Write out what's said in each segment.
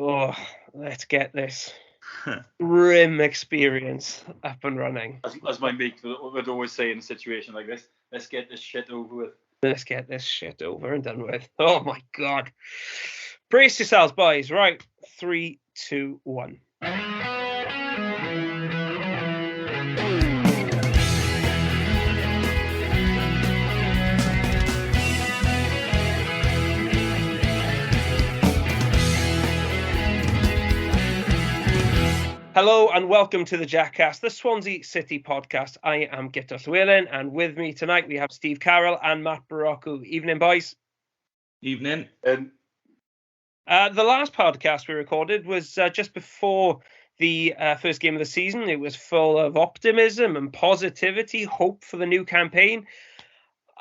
Oh, let's get this grim experience up and running. As my mate would always say in a situation like this, let's get this shit over with. Let's get this shit over and done with. Oh my God. Brace yourselves, boys. Right. 3, 2, 1. Hello and welcome to the Jackcast, the Swansea City podcast. I am Guto and with me tonight we have Steve Carroll and Matt Barocco. Evening, boys. Evening. The last podcast we recorded was just before the first game of the season. It was full of optimism and positivity, hope for the new campaign.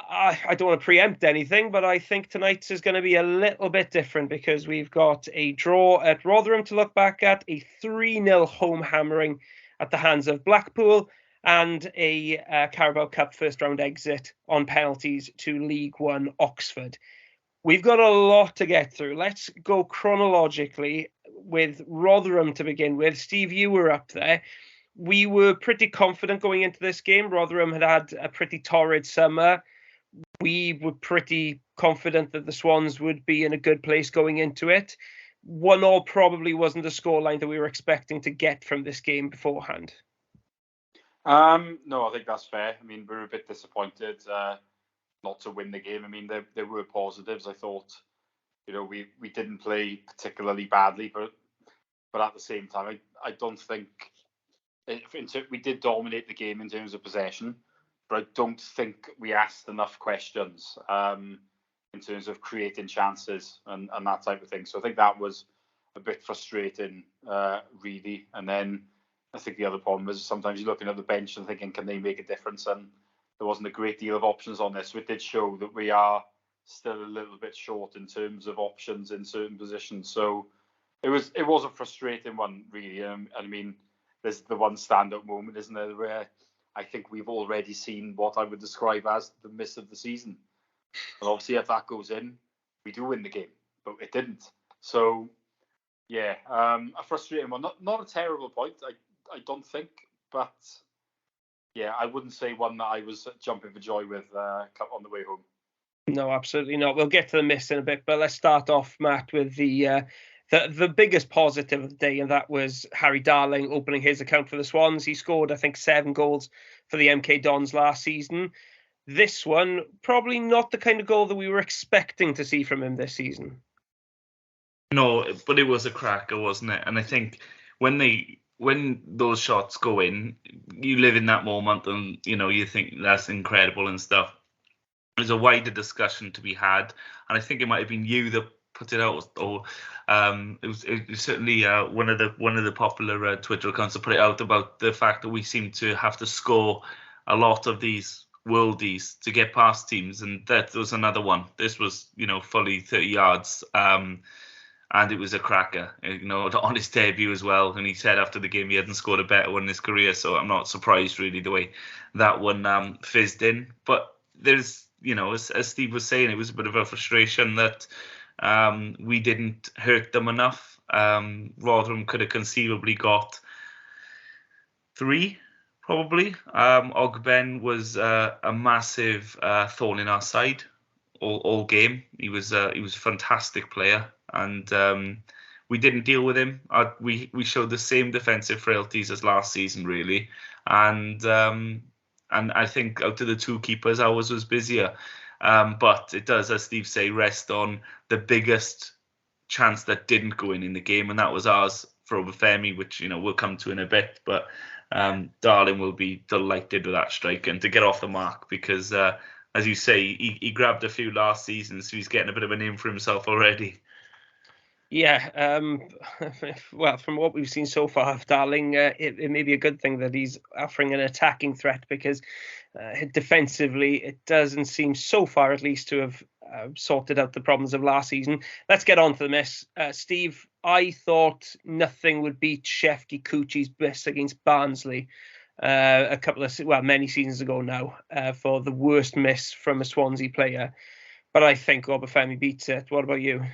I don't want to preempt anything, but I think tonight's is going to be a little bit different because we've got a draw at Rotherham to look back at, a 3-0 home hammering at the hands of Blackpool, and a Carabao Cup first round exit on penalties to League One Oxford. We've got a lot to get through. Let's go chronologically with Rotherham to begin with. Steve, you were up there. We were pretty confident going into this game. Rotherham had a pretty torrid summer. We were pretty confident that the Swans would be in a good place going into it. 1-1 probably wasn't the scoreline that we were expecting to get from this game beforehand. No, I think that's fair. I mean, we were a bit disappointed not to win the game. I mean, there were positives. I thought, we didn't play particularly badly, but at the same time, I don't think we did dominate the game in terms of possession. But I don't think we asked enough questions in terms of creating chances and that type of thing. So I think that was a bit frustrating, really. And then I think the other problem is sometimes you're looking at the bench and thinking, can they make a difference? And there wasn't a great deal of options on this. So it did show that we are still a little bit short in terms of options in certain positions. So it was a frustrating one, really. I mean, there's the one stand-up moment, isn't there, where I think we've already seen what I would describe as the miss of the season. And obviously, if that goes in, we do win the game, but it didn't. So, yeah, a frustrating one. Not a terrible point, I don't think, but yeah, I wouldn't say one that I was jumping for joy with on the way home. No, absolutely not. We'll get to the miss in a bit, but let's start off, Matt, with the biggest positive of the day, and that was Harry Darling opening his account for the Swans. He scored, I think, 7 goals for the MK Dons last season. This one, probably not the kind of goal that we were expecting to see from him this season. No, but it was a cracker, wasn't it? And I think when those shots go in, you live in that moment and, you think that's incredible and stuff. There's a wider discussion to be had. And I think it might have been you that put it out, or it was certainly one of the popular Twitter accounts that put it out about the fact that we seem to have to score a lot of these worldies to get past teams, and that was another one. This was fully 30 yards, and it was a cracker, on his debut as well. And he said after the game he hadn't scored a better one in his career, so I'm not surprised really the way that one fizzed in. But there's as Steve was saying, it was a bit of a frustration that we didn't hurt them enough. Rotherham could have conceivably got 3, probably. Ogben was a massive thorn in our side all game. He was a fantastic player, and we didn't deal with him. We showed the same defensive frailties as last season, really, and I think out of the 2 keepers, ours was busier. But it does, as Steve say, rest on the biggest chance that didn't go in the game, and that was ours for Obafemi, which we'll come to in a bit. But Darling will be delighted with that strike and to get off the mark because, as you say, he grabbed a few last season, so he's getting a bit of a name for himself already. Yeah, well, from what we've seen so far of Darling, it may be a good thing that he's offering an attacking threat because defensively it doesn't seem so far at least to have sorted out the problems of last season. Let's get on to the miss. Steve, I thought nothing would beat Shefki Coochie's miss against Barnsley many seasons ago now for the worst miss from a Swansea player. But I think Obafemi beats it. What about you?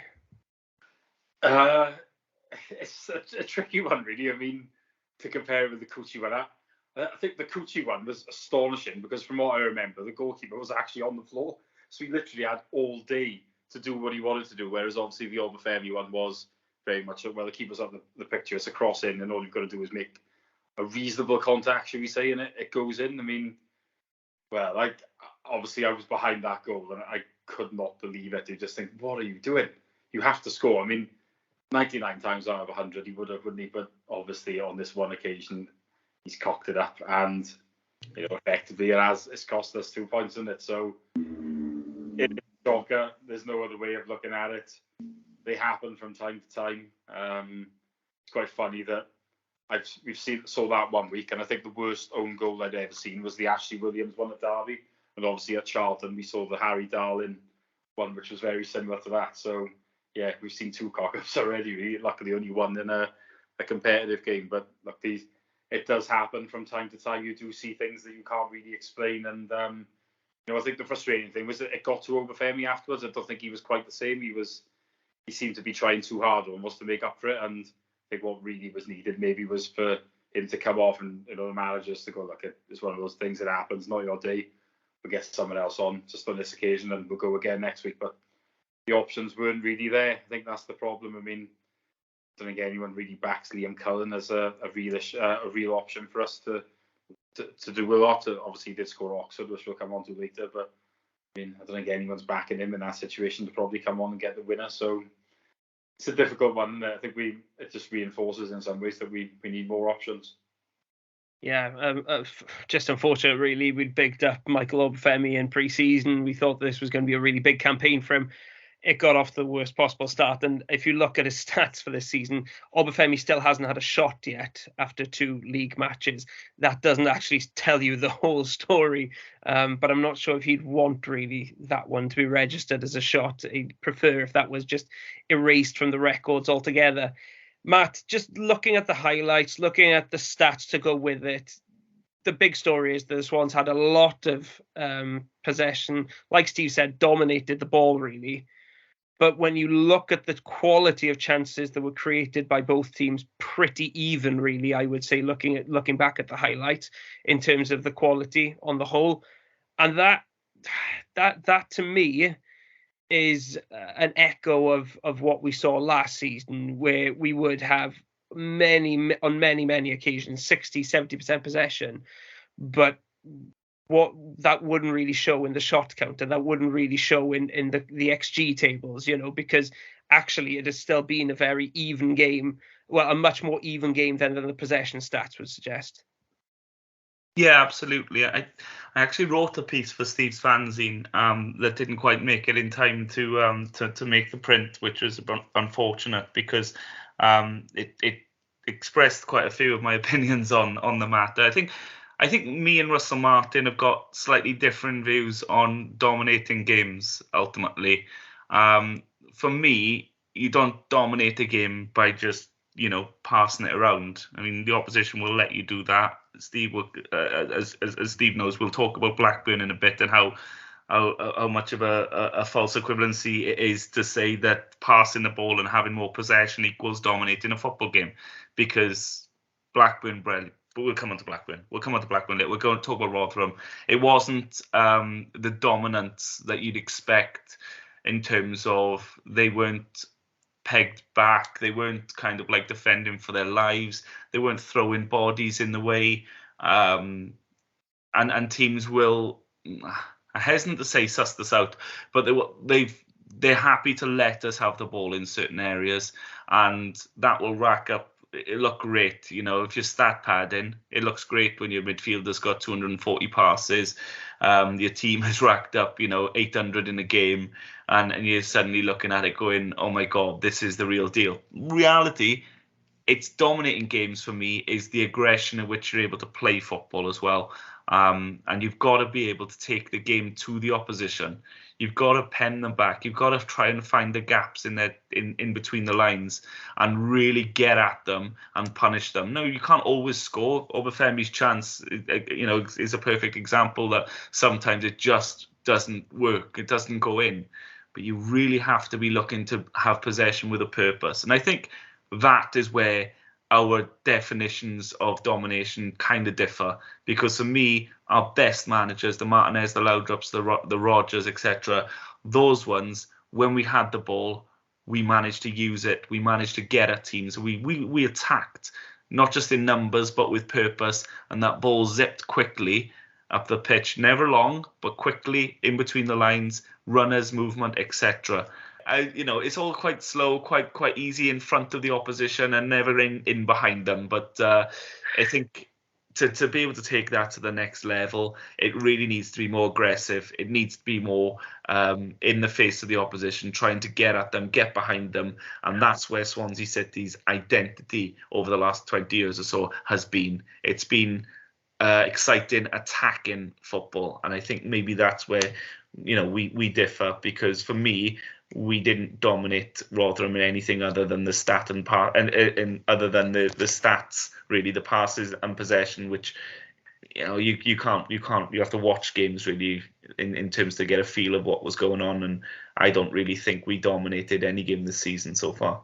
it's such a tricky one, really. I mean, to compare it with the Coochie one, I think the Coochie one was astonishing because from what I remember, the goalkeeper was actually on the floor. So he literally had all day to do what he wanted to do, whereas obviously the Obafemi one was very much, well, the keeper's on the picture, it's a cross in, and all you've got to do is make a reasonable contact, should we say, and it goes in. I mean, well, obviously I was behind that goal, and I could not believe it. You just think, what are you doing? You have to score. I mean, 99 times out of 100 he would have, wouldn't he? But obviously on this one occasion, he's cocked it up, and effectively it's cost us 2 points, isn't it? So it's a shocker. There's no other way of looking at it. They happen from time to time. It's quite funny that we've saw that one week, and I think the worst own goal I'd ever seen was the Ashley Williams one at Derby, and obviously at Charlton we saw the Harry Darling one, which was very similar to that. So yeah, we've seen 2 cock-ups already. Really. Luckily, only one in a competitive game, but look, it does happen from time to time. You do see things that you can't really explain, and I think the frustrating thing was that it got to Obafemi afterwards. I don't think he was quite the same. He seemed to be trying too hard almost to make up for it, and I think what really was needed maybe was for him to come off and the managers to go, look, it's one of those things that happens, not your day. We'll get someone else on just on this occasion, and we'll go again next week. But the options weren't really there. I think that's the problem. I mean, I don't think anyone really backs Liam Cullen as a real option for us to do a lot. Obviously, he did score Oxford, which we'll come on to later, but I mean, I don't think anyone's backing him in that situation to probably come on and get the winner. So it's a difficult one. I think it just reinforces in some ways that we need more options. Yeah, just unfortunate, really. We'd bigged up Michael Obafemi in pre-season. We thought this was going to be a really big campaign for him. It got off the worst possible start. And if you look at his stats for this season, Obafemi still hasn't had a shot yet after 2 league matches. That doesn't actually tell you the whole story. But I'm not sure if he'd want really that one to be registered as a shot. He'd prefer if that was just erased from the records altogether. Matt, just looking at the highlights, looking at the stats to go with it, the big story is the Swans had a lot of possession. Like Steve said, dominated the ball, really. But when you look at the quality of chances that were created by both teams, pretty even, really, I would say, looking back at the highlights in terms of the quality on the whole. And that to me is an echo of what we saw last season, where we would have on many occasions 60-70% possession, but what that wouldn't really show in the shot count, and that wouldn't really show in the XG tables, because actually it has still been a very even game, well, a much more even game than the possession stats would suggest. Yeah, absolutely. I actually wrote a piece for Steve's fanzine that didn't quite make it in time to make the print, which was unfortunate because it expressed quite a few of my opinions on the matter. I think me and Russell Martin have got slightly different views on dominating games ultimately. For me, you don't dominate a game by just passing it around. I mean, the opposition will let you do that. Steve will, as Steve knows, we'll talk about Blackburn in a bit and how much of a false equivalency it is to say that passing the ball and having more possession equals dominating a football game, because Blackburn, but we'll come on to Blackburn. We're going to talk about Rotherham. It wasn't the dominance that you'd expect in terms of they weren't pegged back. They weren't kind of like defending for their lives. They weren't throwing bodies in the way. And teams will, I'm hesitant to say suss this out, but they're happy to let us have the ball in certain areas, and that will rack up. It look great, if you're stat padding, it looks great when your midfielder's got 240 passes. Your team has racked up, 800 in a game, and you're suddenly looking at it going, oh my God, this is the real deal. Reality, it's dominating games for me is the aggression in which you're able to play football as well. And you've got to be able to take the game to the opposition. You've got to pen them back. You've got to try and find the gaps in between the lines and really get at them and punish them. No, you can't always score. Obafemi's chance, is a perfect example that sometimes it just doesn't work. It doesn't go in. But you really have to be looking to have possession with a purpose. And I think that is where our definitions of domination kind of differ. Because for me, our best managers, the Martinez, the Laudrups, the Rodgers, etc., those ones, when we had the ball, we managed to use it. We managed to get at teams. We attacked, not just in numbers, but with purpose. And that ball zipped quickly up the pitch, never long, but quickly in between the lines, runners, movement, etc. It's all quite slow, quite easy in front of the opposition and never in behind them. But I think to be able to take that to the next level, it really needs to be more aggressive. It needs to be more in the face of the opposition, trying to get at them, get behind them. And that's where Swansea City's identity over the last 20 years or so has been. It's been exciting, attacking football. And I think maybe that's where, we differ, because for me, we didn't dominate Rotherham in anything other than the stat and other than the stats, really, the passes and possession, which you have to watch games really in terms to get a feel of what was going on. And I don't really think we dominated any game this season so far.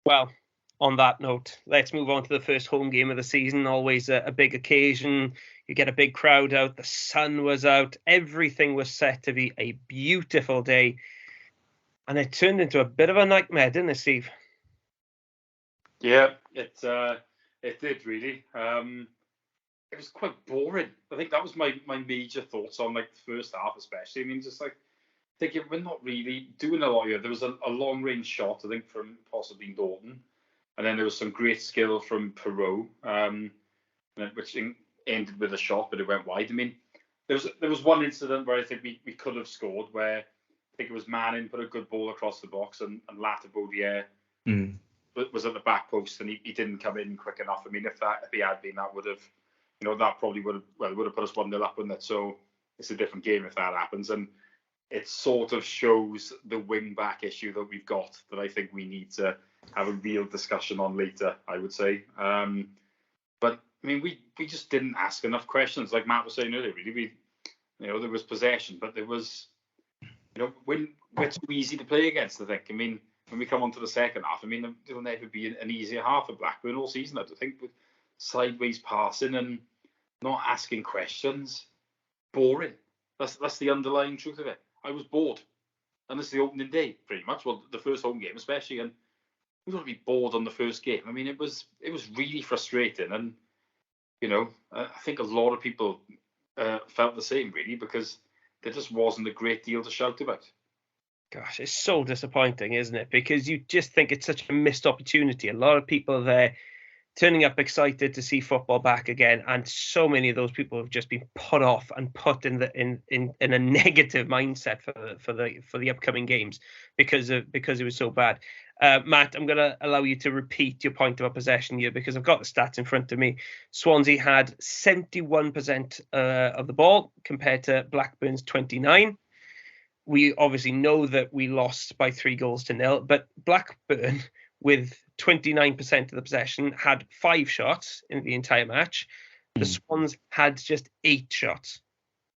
Well, on that note, let's move on to the first home game of the season. Always a big occasion. You get a big crowd out. The sun was out. Everything was set to be a beautiful day. And it turned into a bit of a nightmare, didn't it, Steve? Yeah, it did really. It was quite boring. I think that was my major thoughts on the first half, especially. I mean, just thinking we're not really doing a lot here. There was a long range shot, I think, from possibly Norton, and then there was some great skill from Perot, which ended with a shot, but it went wide. I mean, there was one incident where I think we could have scored, where I think it was Manning put a good ball across the box, and Latabaudiere was at the back post, and he didn't come in quick enough. I mean, if he had been, that would have, that probably would have put us 1-0 up, wouldn't it? So it's a different game if that happens, and it sort of shows the wing back issue that we've got, that I think we need to have a real discussion on later, I would say. But I mean, we just didn't ask enough questions, like Matt was saying earlier. Really, there was possession, but there was, when we're too easy to play against, I think. I mean, when we come on to the second half, I mean, there'll never be an easier half of Blackburn all season, I think, with sideways passing and not asking questions. Boring. That's the underlying truth of it. I was bored. And this is the opening day, pretty much. Well, the first home game especially. And we got to be bored on the first game. I mean, it was really frustrating. And, I think a lot of people felt the same, really, because there just wasn't a great deal to shout about. Gosh, it's so disappointing, isn't it? Because you just think it's such a missed opportunity. A lot of people there turning up excited to see football back again, and so many of those people have just been put off and put in a negative mindset for the upcoming games because it was so bad. Matt, I'm going to allow you to repeat your point about possession here, because I've got the stats in front of me. Swansea had 71% of the ball compared to Blackburn's 29%. We obviously know that we lost by 3-0, but Blackburn, with 29% of the possession, had 5 shots in the entire match. The Swans had just 8 shots.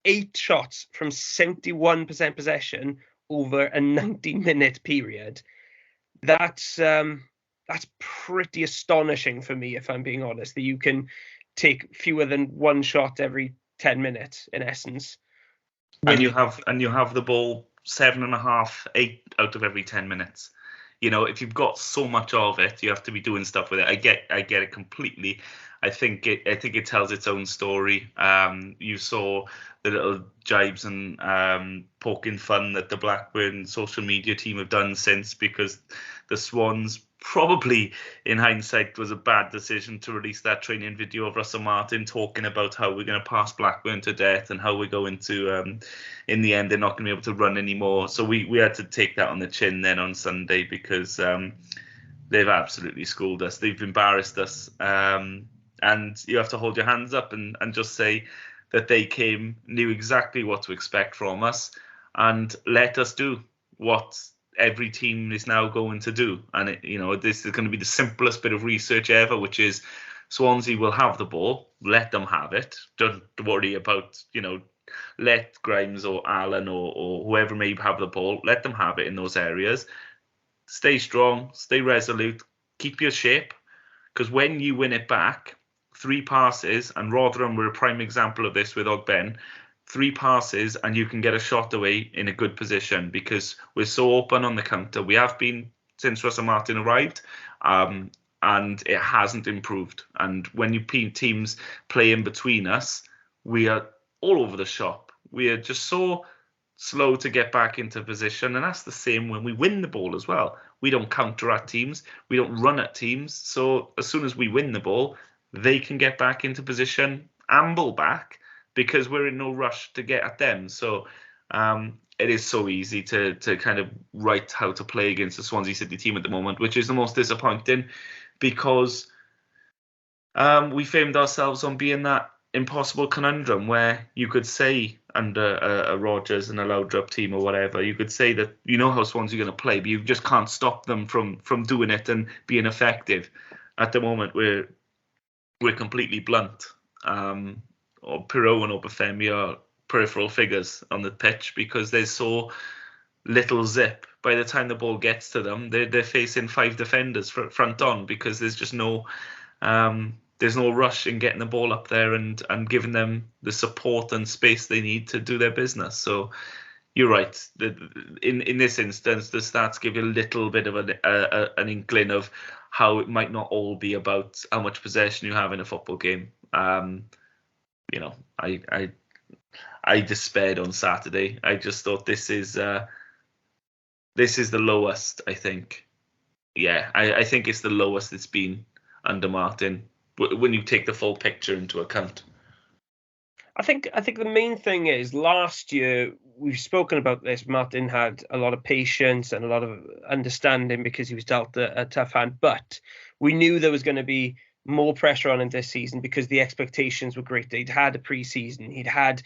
8 shots from 71% possession over a 90-minute period. That's pretty astonishing for me, if I'm being honest, that you can take fewer than 1 shot every 10 minutes, in essence. And you have the ball 7.5, 8 out of every 10 minutes. If you've got so much of it, you have to be doing stuff with it. I get it completely. I think it tells its own story. You saw the little jibes and poking fun that the Blackburn social media team have done since, because the Swans, probably in hindsight, was a bad decision to release that training video of Russell Martin talking about how we're going to pass Blackburn to death and how we're going to, in the end, they're not going to be able to run anymore. So we had to take that on the chin then on Sunday, because they've absolutely schooled us. They've embarrassed us. And you have to hold your hands up and just say that they knew exactly what to expect from us, and let us do what every team is now going to do. And this is going to be the simplest bit of research ever, which is Swansea will have the ball, let them have it. Don't worry about, let Grimes or Allen or whoever may have the ball, let them have it in those areas. Stay strong, stay resolute, keep your shape, because when you win it back, 3 passes, and Rotherham were a prime example of this with Ogben, 3 passes and you can get a shot away in a good position, because we're so open on the counter. We have been since Russell Martin arrived, and it hasn't improved. And when teams play in between us, we are all over the shop. We are just so slow to get back into position, and that's the same when we win the ball as well. We don't counter at teams, we don't run at teams, so as soon as we win the ball, they can get back into position, amble back, because we're in no rush to get at them. So it is so easy to kind of write how to play against the Swansea City team at the moment, which is the most disappointing, because we famed ourselves on being that impossible conundrum where you could say under a Rodgers and a Laudrup team or whatever, you could say that you know how Swansea are going to play, but you just can't stop them from doing it and being effective. At the moment, we're completely blunt. Or Pirou and Obafemi are peripheral figures on the pitch, because there's so little zip. By the time the ball gets to them, they're facing 5 defenders front on, because there's just no rush in getting the ball up there and giving them the support and space they need to do their business. So you're right. In this instance, the stats give you a little bit of an inkling of how it might not all be about how much possession you have in a football game. I despaired on Saturday. I just thought this is the lowest, I think. Yeah, I think it's the lowest it's been under Martin, when you take the full picture into account. I think the main thing is, last year, we've spoken about this, Martin had a lot of patience and a lot of understanding because he was dealt a tough hand, but we knew there was going to be more pressure on him this season because the expectations were great. He'd had a pre-season, he'd had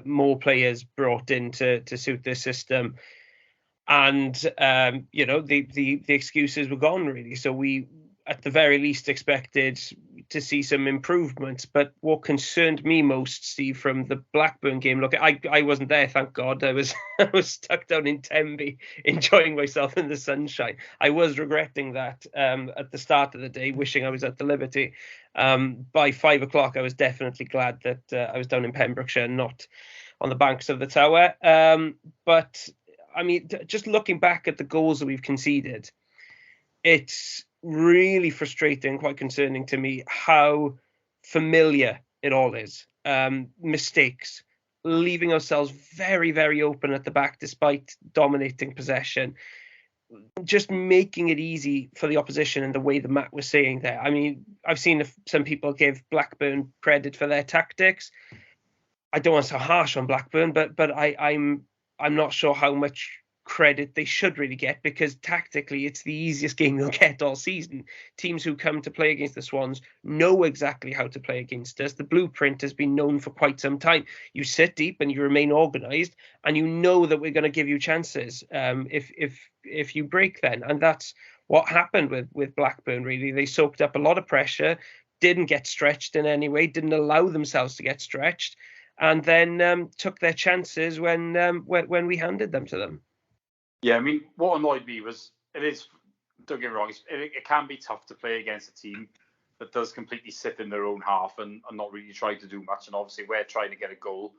more players brought in to suit this system, and the excuses were gone, really. So we, at the very least, expected to see some improvements. But what concerned me most, Steve, from the Blackburn game, look, I wasn't there, thank God. I was stuck down in Tenby enjoying myself in the sunshine. I was regretting that at the start of the day, wishing I was at the Liberty. By 5 o'clock, I was definitely glad that I was down in Pembrokeshire, not on the banks of the Tower. But I mean, just looking back at the goals that we've conceded, it's really frustrating, quite concerning to me, how familiar it all is. Mistakes, leaving ourselves very, very open at the back despite dominating possession, just making it easy for the opposition in the way that Matt was saying there. I mean, I've seen some people give Blackburn credit for their tactics. I don't want to sound harsh on Blackburn, but I'm not sure how much credit they should really get, because tactically it's the easiest game they'll get all season. Teams who come to play against the Swans know exactly how to play against us. The blueprint has been known for quite some time. You sit deep and you remain organised, and you know that we're going to give you chances if you break then. And that's what happened with Blackburn, really. They soaked up a lot of pressure, didn't get stretched in any way, didn't allow themselves to get stretched, and then took their chances when we handed them to them. Yeah, I mean, what annoyed me was, don't get me wrong, it can be tough to play against a team that does completely sit in their own half and not really try to do much. And obviously, we're trying to get a goal.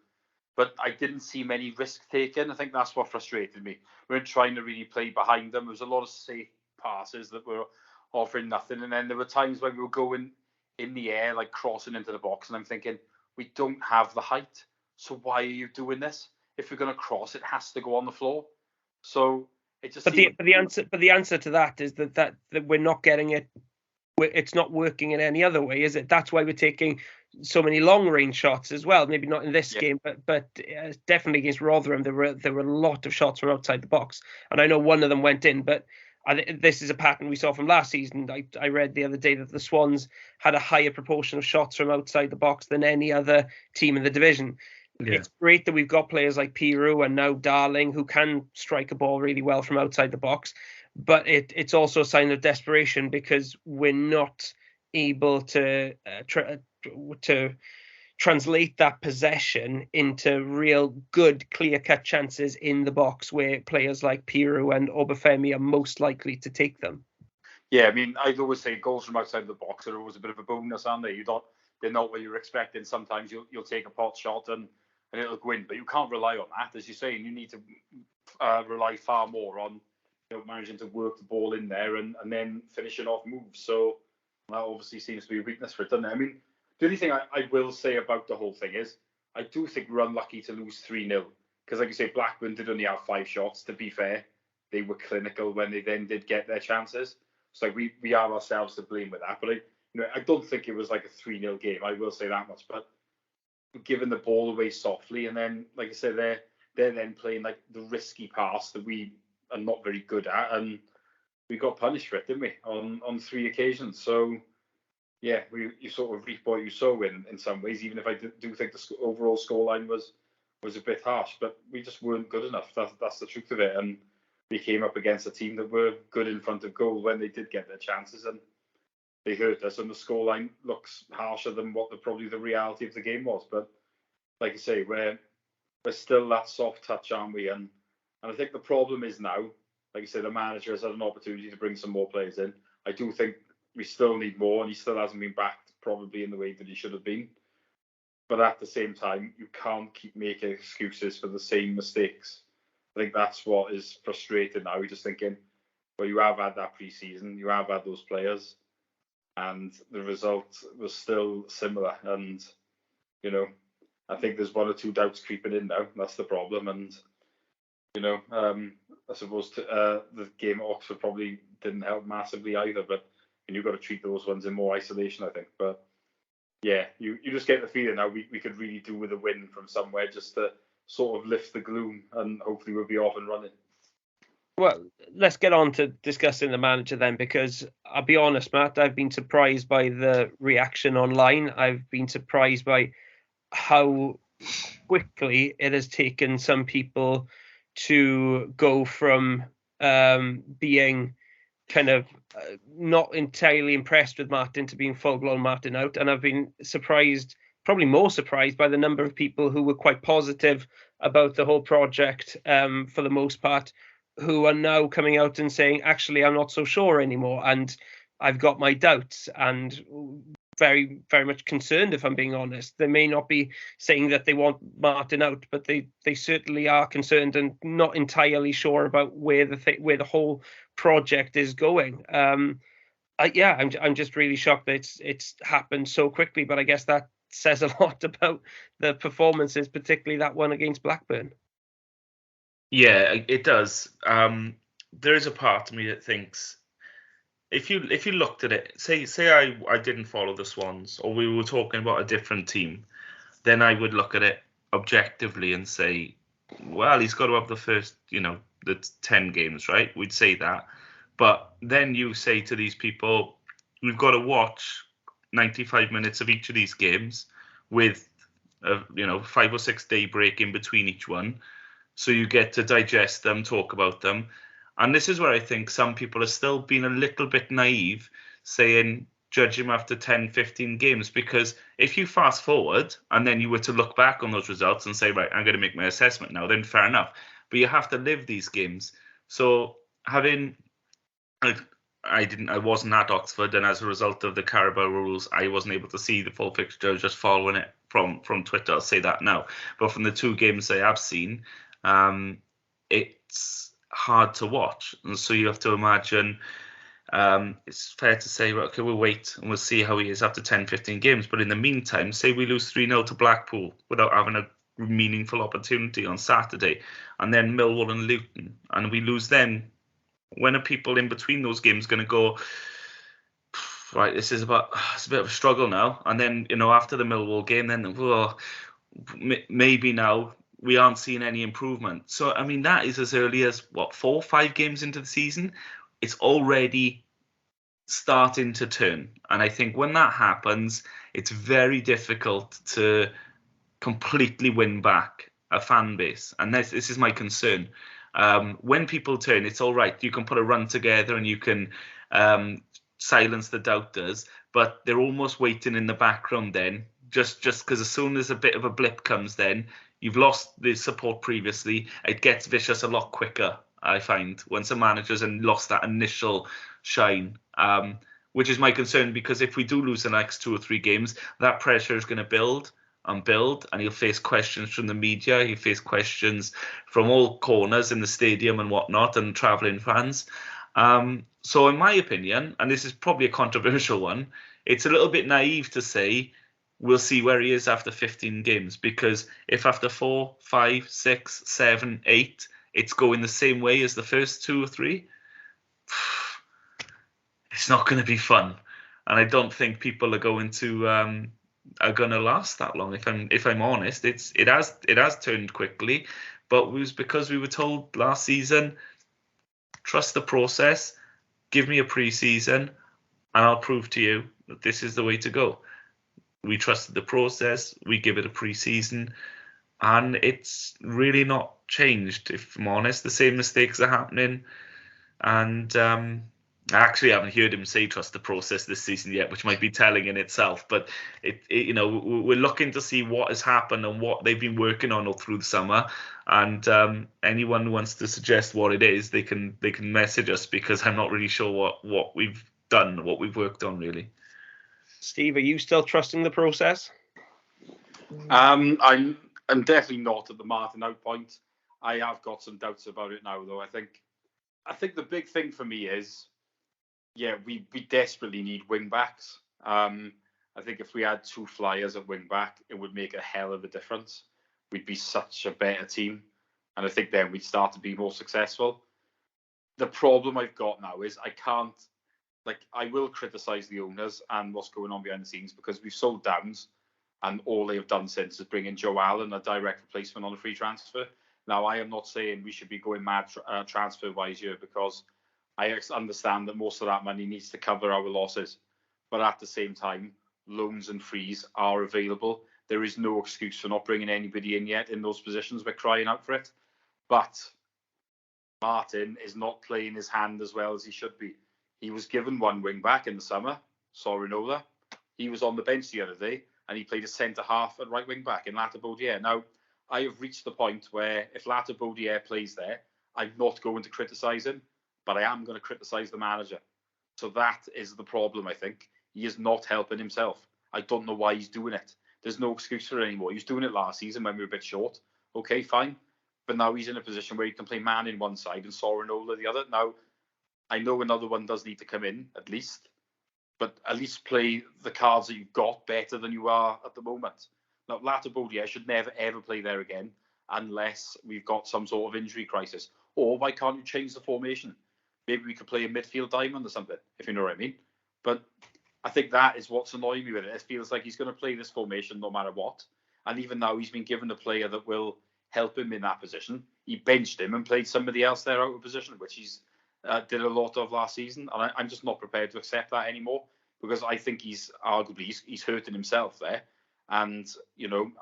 But I didn't see many risk taken. I think that's what frustrated me. We weren't trying to really play behind them. There was a lot of safe passes that were offering nothing. And then there were times when we were going in the air, like crossing into the box. And I'm thinking, we don't have the height. So why are you doing this? If you're going to cross, it has to go on the floor. So it just. But the answer to that is that we're not getting it. It's not working in any other way, is it? That's why we're taking so many long range shots as well. Maybe not in this game, but definitely against Rotherham, there were a lot of shots from outside the box, and I know one of them went in. But this is a pattern we saw from last season. I read the other day that the Swans had a higher proportion of shots from outside the box than any other team in the division. Yeah. It's great that we've got players like Pirou and now Darling who can strike a ball really well from outside the box, but it's also a sign of desperation because we're not able to translate that possession into real good clear-cut chances in the box where players like Pirou and Obafemi are most likely to take them. Yeah, I mean, I'd always say goals from outside the box are always a bit of a bonus, aren't they? They're not what you're expecting. Sometimes you'll take a pot shot and it'll go in, but you can't rely on that, as you're saying. You need to rely far more on managing to work the ball in there and then finishing off moves. So that obviously seems to be a weakness for it, doesn't it? I mean, the only thing I will say about the whole thing is I do think we're unlucky to lose 3-0 because, like you say, Blackburn did only have 5 shots. To be fair, they were clinical when they then did get their chances. So we are ourselves to blame with that. But I don't think it was like a 3-0 game. I will say that much. But giving the ball away softly, and then, like I said, they're then playing like the risky pass that we are not very good at, and we got punished for it, didn't we? On 3 occasions. So yeah, you sort of reap what you sow in some ways. Even if I do think the overall scoreline was a bit harsh, but we just weren't good enough. That's the truth of it. And we came up against a team that were good in front of goal when they did get their chances, and they hurt us. And the scoreline looks harsher than what probably the reality of the game was. But like I say, we're still that soft touch, aren't we? And I think the problem is now, like I say, the manager has had an opportunity to bring some more players in. I do think we still need more, and he still hasn't been backed probably in the way that he should have been. But at the same time, you can't keep making excuses for the same mistakes. I think that's what is frustrating now. You're just thinking, well, you have had that pre-season, you have had those players, and the result was still similar. And, I think there's 1 or 2 doubts creeping in now. That's the problem. And, I suppose the game at Oxford probably didn't help massively either. But you've got to treat those ones in more isolation, I think. But yeah, you just get the feeling now we could really do with a win from somewhere just to sort of lift the gloom, and hopefully we'll be off and running. Well, let's get on to discussing the manager then, because I'll be honest, Matt, I've been surprised by the reaction online. I've been surprised by how quickly it has taken some people to go from being kind of not entirely impressed with Martin to being full-blown Martin out. And I've been surprised, probably more surprised, by the number of people who were quite positive about the whole project for the most part, who are now coming out and saying, actually, I'm not so sure anymore, and I've got my doubts, and very, very much concerned, if I'm being honest. They may not be saying that they want Martin out, but they certainly are concerned and not entirely sure about where the whole project is going. I'm just really shocked that it's happened so quickly, but I guess that says a lot about the performances, particularly that one against Blackburn. Yeah, it does. There is a part of me that thinks if you looked at it, say I didn't follow the Swans, or we were talking about a different team, then I would look at it objectively and say, well, he's got to have the first, the 10 games, right? We'd say that. But then you say to these people, we've got to watch 95 minutes of each of these games with a 5 or 6 day break in between each one. So you get to digest them, talk about them. And this is where I think some people are still being a little bit naive, saying, judge him after 10, 15 games. Because if you fast forward and then you were to look back on those results and say, right, I'm going to make my assessment now, then fair enough. But you have to live these games. So I wasn't at Oxford, and as a result of the Carabao rules, I wasn't able to see the full fixture. I was just following it from Twitter. I'll say that now. But from the 2 games I have seen, it's hard to watch, and so you have to imagine it's fair to say, okay, we'll wait and we'll see how he is after 10, 15 games. But in the meantime, say we lose 3-0 to Blackpool without having a meaningful opportunity on Saturday, and then Millwall and Luton, and we lose them. When are people in between those games going to go, right, it's a bit of a struggle now? And then, after the Millwall game, then maybe now we aren't seeing any improvement. So, I mean, that is as early as, 4 or 5 games into the season. It's already starting to turn. And I think when that happens, it's very difficult to completely win back a fan base. And this is my concern. When people turn, it's all right. You can put a run together and you can silence the doubters, but they're almost waiting in the background then, just because as soon as a bit of a blip comes, then you've lost the support previously. It gets vicious a lot quicker, I find, when some managers and lost that initial shine. which is my concern, because if we do lose the next 2 or 3 games, that pressure is going to build, and he'll face questions from the media. He'll face questions from all corners in the stadium and whatnot, and travelling fans. So in my opinion, and this is probably a controversial one, it's a little bit naive to say we'll see where he is after 15 games, because if after 4, 5, 6, 7, 8, it's going the same way as the first 2 or 3, it's not going to be fun. And I don't think people are going to last that long. If I'm honest, it has turned quickly, but it was because we were told last season, trust the process, give me a pre-season, and I'll prove to you that this is the way to go. We trusted the process, we give it a pre-season, and it's really not changed, if I'm honest. The same mistakes are happening, and I actually haven't heard him say trust the process this season yet, which might be telling in itself. But we're looking to see what has happened and what they've been working on all through the summer. And anyone who wants to suggest what it is, they can message us, because I'm not really sure what we've done, what we've worked on really. Steve, are you still trusting the process? I'm definitely not at the Martin out point. I have got some doubts about it now, though. I think the big thing for me is, we desperately need wing backs. I think if we had 2 flyers at wing back, it would make a hell of a difference. We'd be such a better team, and I think then we'd start to be more successful. The problem I've got now is I will criticise the owners and what's going on behind the scenes, because we've sold Downs, and all they have done since is bring in Joe Allen, a direct replacement on a free transfer. Now, I am not saying we should be going mad transfer-wise here, because I understand that most of that money needs to cover our losses. But at the same time, loans and frees are available. There is no excuse for not bringing anybody in yet in those positions. We're crying out for it. But Martin is not playing his hand as well as he should be. He was given 1 wing back in the summer, Sorinola. He was on the bench the other day, and he played a centre-half and right wing back in Latter-Baudier. Now, I have reached the point where if Latter-Baudier plays there, I'm not going to criticise him, but I am going to criticise the manager. So that is the problem, I think. He is not helping himself. I don't know why he's doing it. There's no excuse for it anymore. He was doing it last season when we were a bit short. Okay, fine. But now he's in a position where he can play Man in one side and Sorinola the other. Now, I know another one does need to come in, at least. But at least play the cards that you've got better than you are at the moment. Now, Latter-Baudier should never, ever play there again unless we've got some sort of injury crisis. Or why can't you change the formation? Maybe we could play a midfield diamond or something, if you know what I mean. But I think that is what's annoying me with it. It feels like he's going to play this formation no matter what. And even now, he's been given a player that will help him in that position. He benched him and played somebody else there out of position, which he's did a lot of last season. And I'm just not prepared to accept that anymore, because I think he's hurting himself there. And,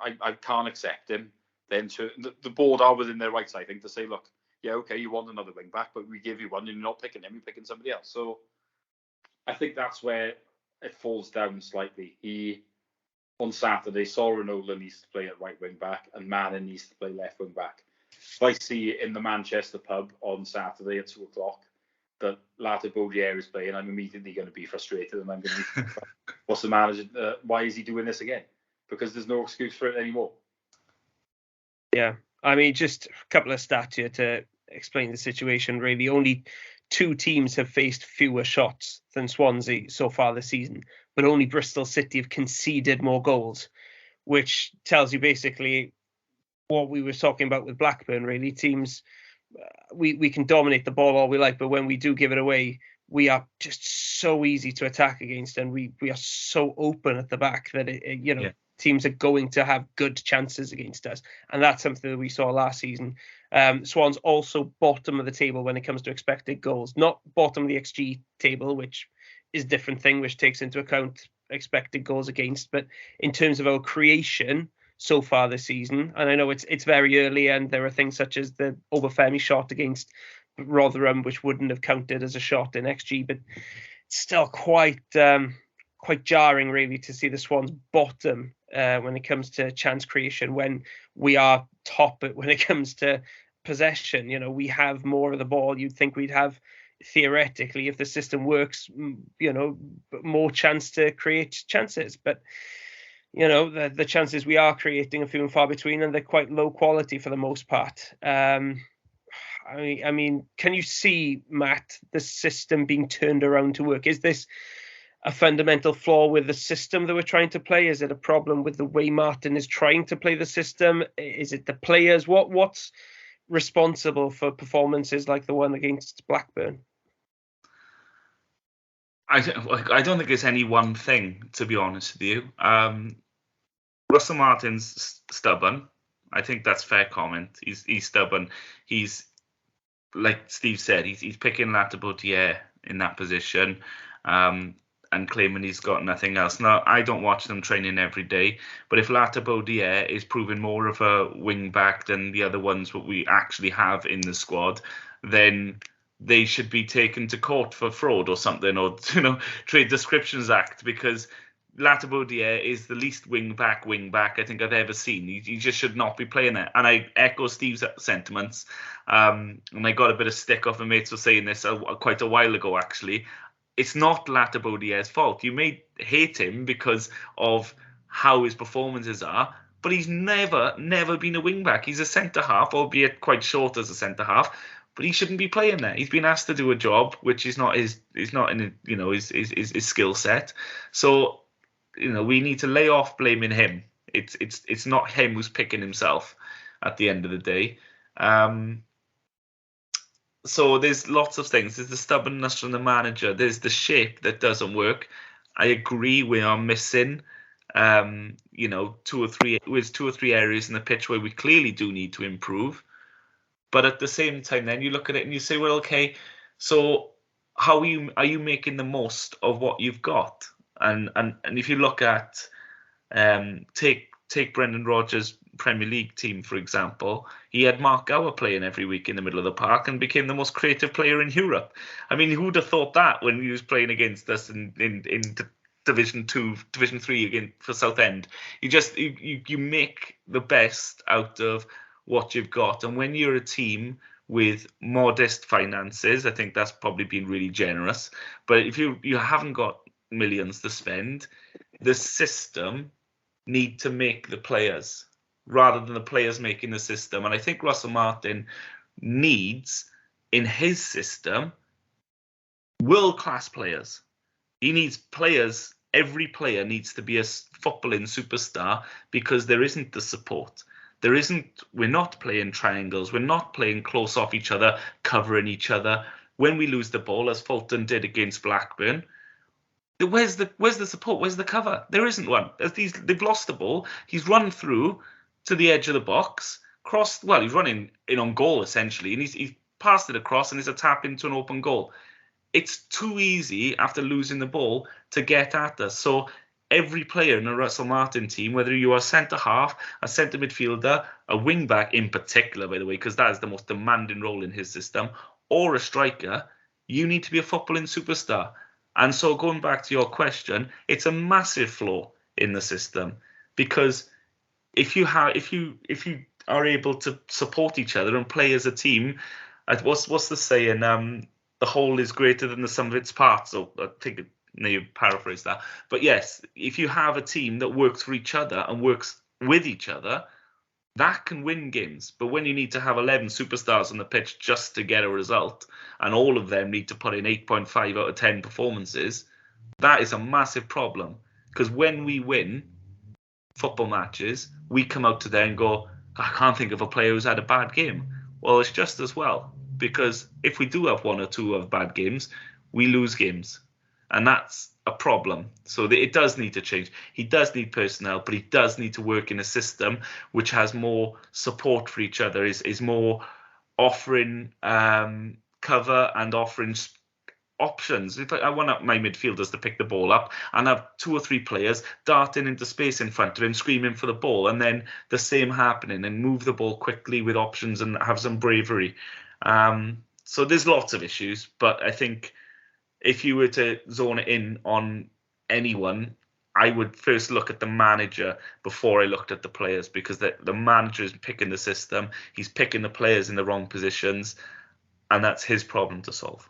I can't accept him. Then the board are within their rights, I think, to say, look, yeah, okay, you want another wing back, but we give you one and you're not picking him, you're picking somebody else. So I think that's where it falls down slightly. On Saturday, Sorinola needs to play at right wing back and Manning needs to play left wing back. If I see in the Manchester pub on Saturday at 2:00 that Latter-Baudier is playing, I'm immediately going to be frustrated, and I'm going to be, what's the manager? Why is he doing this again? Because there's no excuse for it anymore. Yeah, I mean, just a couple of stats here to explain the situation. Really, only 2 teams have faced fewer shots than Swansea so far this season, but only Bristol City have conceded more goals, which tells you basically what we were talking about with Blackburn. Really, teams, we can dominate the ball all we like, but when we do give it away, we are just so easy to attack against, and we are so open at the back that teams are going to have good chances against us. And that's something that we saw last season. Swans also bottom of the table when it comes to expected goals, not bottom of the XG table, which is a different thing, which takes into account expected goals against. But in terms of our creation so far this season, and I know it's very early, and there are things such as the Obafemi shot against Rotherham, which wouldn't have counted as a shot in XG, but it's still quite jarring, really, to see the Swans bottom when it comes to chance creation, when we are top when it comes to possession. We have more of the ball. You'd think we'd have theoretically, if the system works, more chance to create chances. But the chances we are creating are few and far between, and they're quite low quality for the most part. I mean, can you see, Matt, the system being turned around to work? Is this a fundamental flaw with the system that we're trying to play? Is it a problem with the way Martin is trying to play the system? Is it the players? What's responsible for performances like the one against Blackburn? I don't think it's any one thing, to be honest with you. Russell Martin's stubborn. I think that's fair comment. He's stubborn. He's, like Steve said, he's picking Latibeaudiere in that position, and claiming he's got nothing else. Now, I don't watch them training every day, but if Latibeaudiere is proving more of a wing back than the other ones that we actually have in the squad, then they should be taken to court for fraud or something, or Trade Descriptions Act, because Latibeaudiere is the least wing back I think I've ever seen. He just should not be playing it. And I echo Steve's sentiments. And I got a bit of stick off my mates for saying this quite a while ago, actually. It's not Latibeaudiere's fault. You may hate him because of how his performances are, but he's never been a wing back. He's a centre half, albeit quite short as a centre half. But he shouldn't be playing there. He's been asked to do a job which is not his skill set. So we need to lay off blaming him. It's not him who's picking himself at the end of the day. So there's lots of things. There's the stubbornness from the manager. There's the shape that doesn't work. I agree we are missing, two or three areas in the pitch where we clearly do need to improve. But at the same time, then you look at it and you say, well, okay, so how are you making the most of what you've got? And if you look at take Brendan Rodgers' Premier League team, for example, he had Mark Gower playing every week in the middle of the park and became the most creative player in Europe. I mean, who'd have thought that when he was playing against us in Division 2, Division 3 again for Southend? You make the best out of what you've got. And when you're a team with modest finances, I think that's probably been really generous. But if you haven't got millions to spend, the system need to make the players rather than the players making the system. And I think Russell Martin needs, in his system, world-class players. He needs players. Every player needs to be a footballing superstar, because there isn't the support. We're not playing triangles. We're not playing close off each other, covering each other. When we lose the ball, as Fulton did against Blackburn, where's the support? Where's the cover? There isn't one. They've lost the ball. He's run through to the edge of the box, crossed. Well, he's running in on goal essentially, and he's passed it across, and it's a tap into an open goal. It's too easy after losing the ball to get at us. So every player in a Russell Martin team, whether you are a centre half, a centre midfielder, a wing back in particular, by the way, because that is the most demanding role in his system, or a striker, you need to be a footballing superstar. And so going back to your question, it's a massive flaw in the system, because if you are able to support each other and play as a team, what's the saying? The whole is greater than the sum of its parts. So I think you paraphrase that. But yes, if you have a team that works for each other and works with each other, that can win games. But when you need to have 11 superstars on the pitch just to get a result, and all of them need to put in 8.5 out of 10 performances, that is a massive problem. Because when we win football matches, we come out to there and go, I can't think of a player who's had a bad game. Well, it's just as well, because if we do have one or two of bad games, we lose games. And that's a problem. So it does need to change. He does need personnel, but he does need to work in a system which has more support for each other, is more offering cover and offering options. If I want my midfielders to pick the ball up and have two or three players darting into space in front of him, screaming for the ball, and then the same happening, and move the ball quickly with options and have some bravery. So there's lots of issues, but I think if you were to zone it in on anyone, I would first look at the manager before I looked at the players, because the manager is picking the system. He's picking the players in the wrong positions, and that's his problem to solve.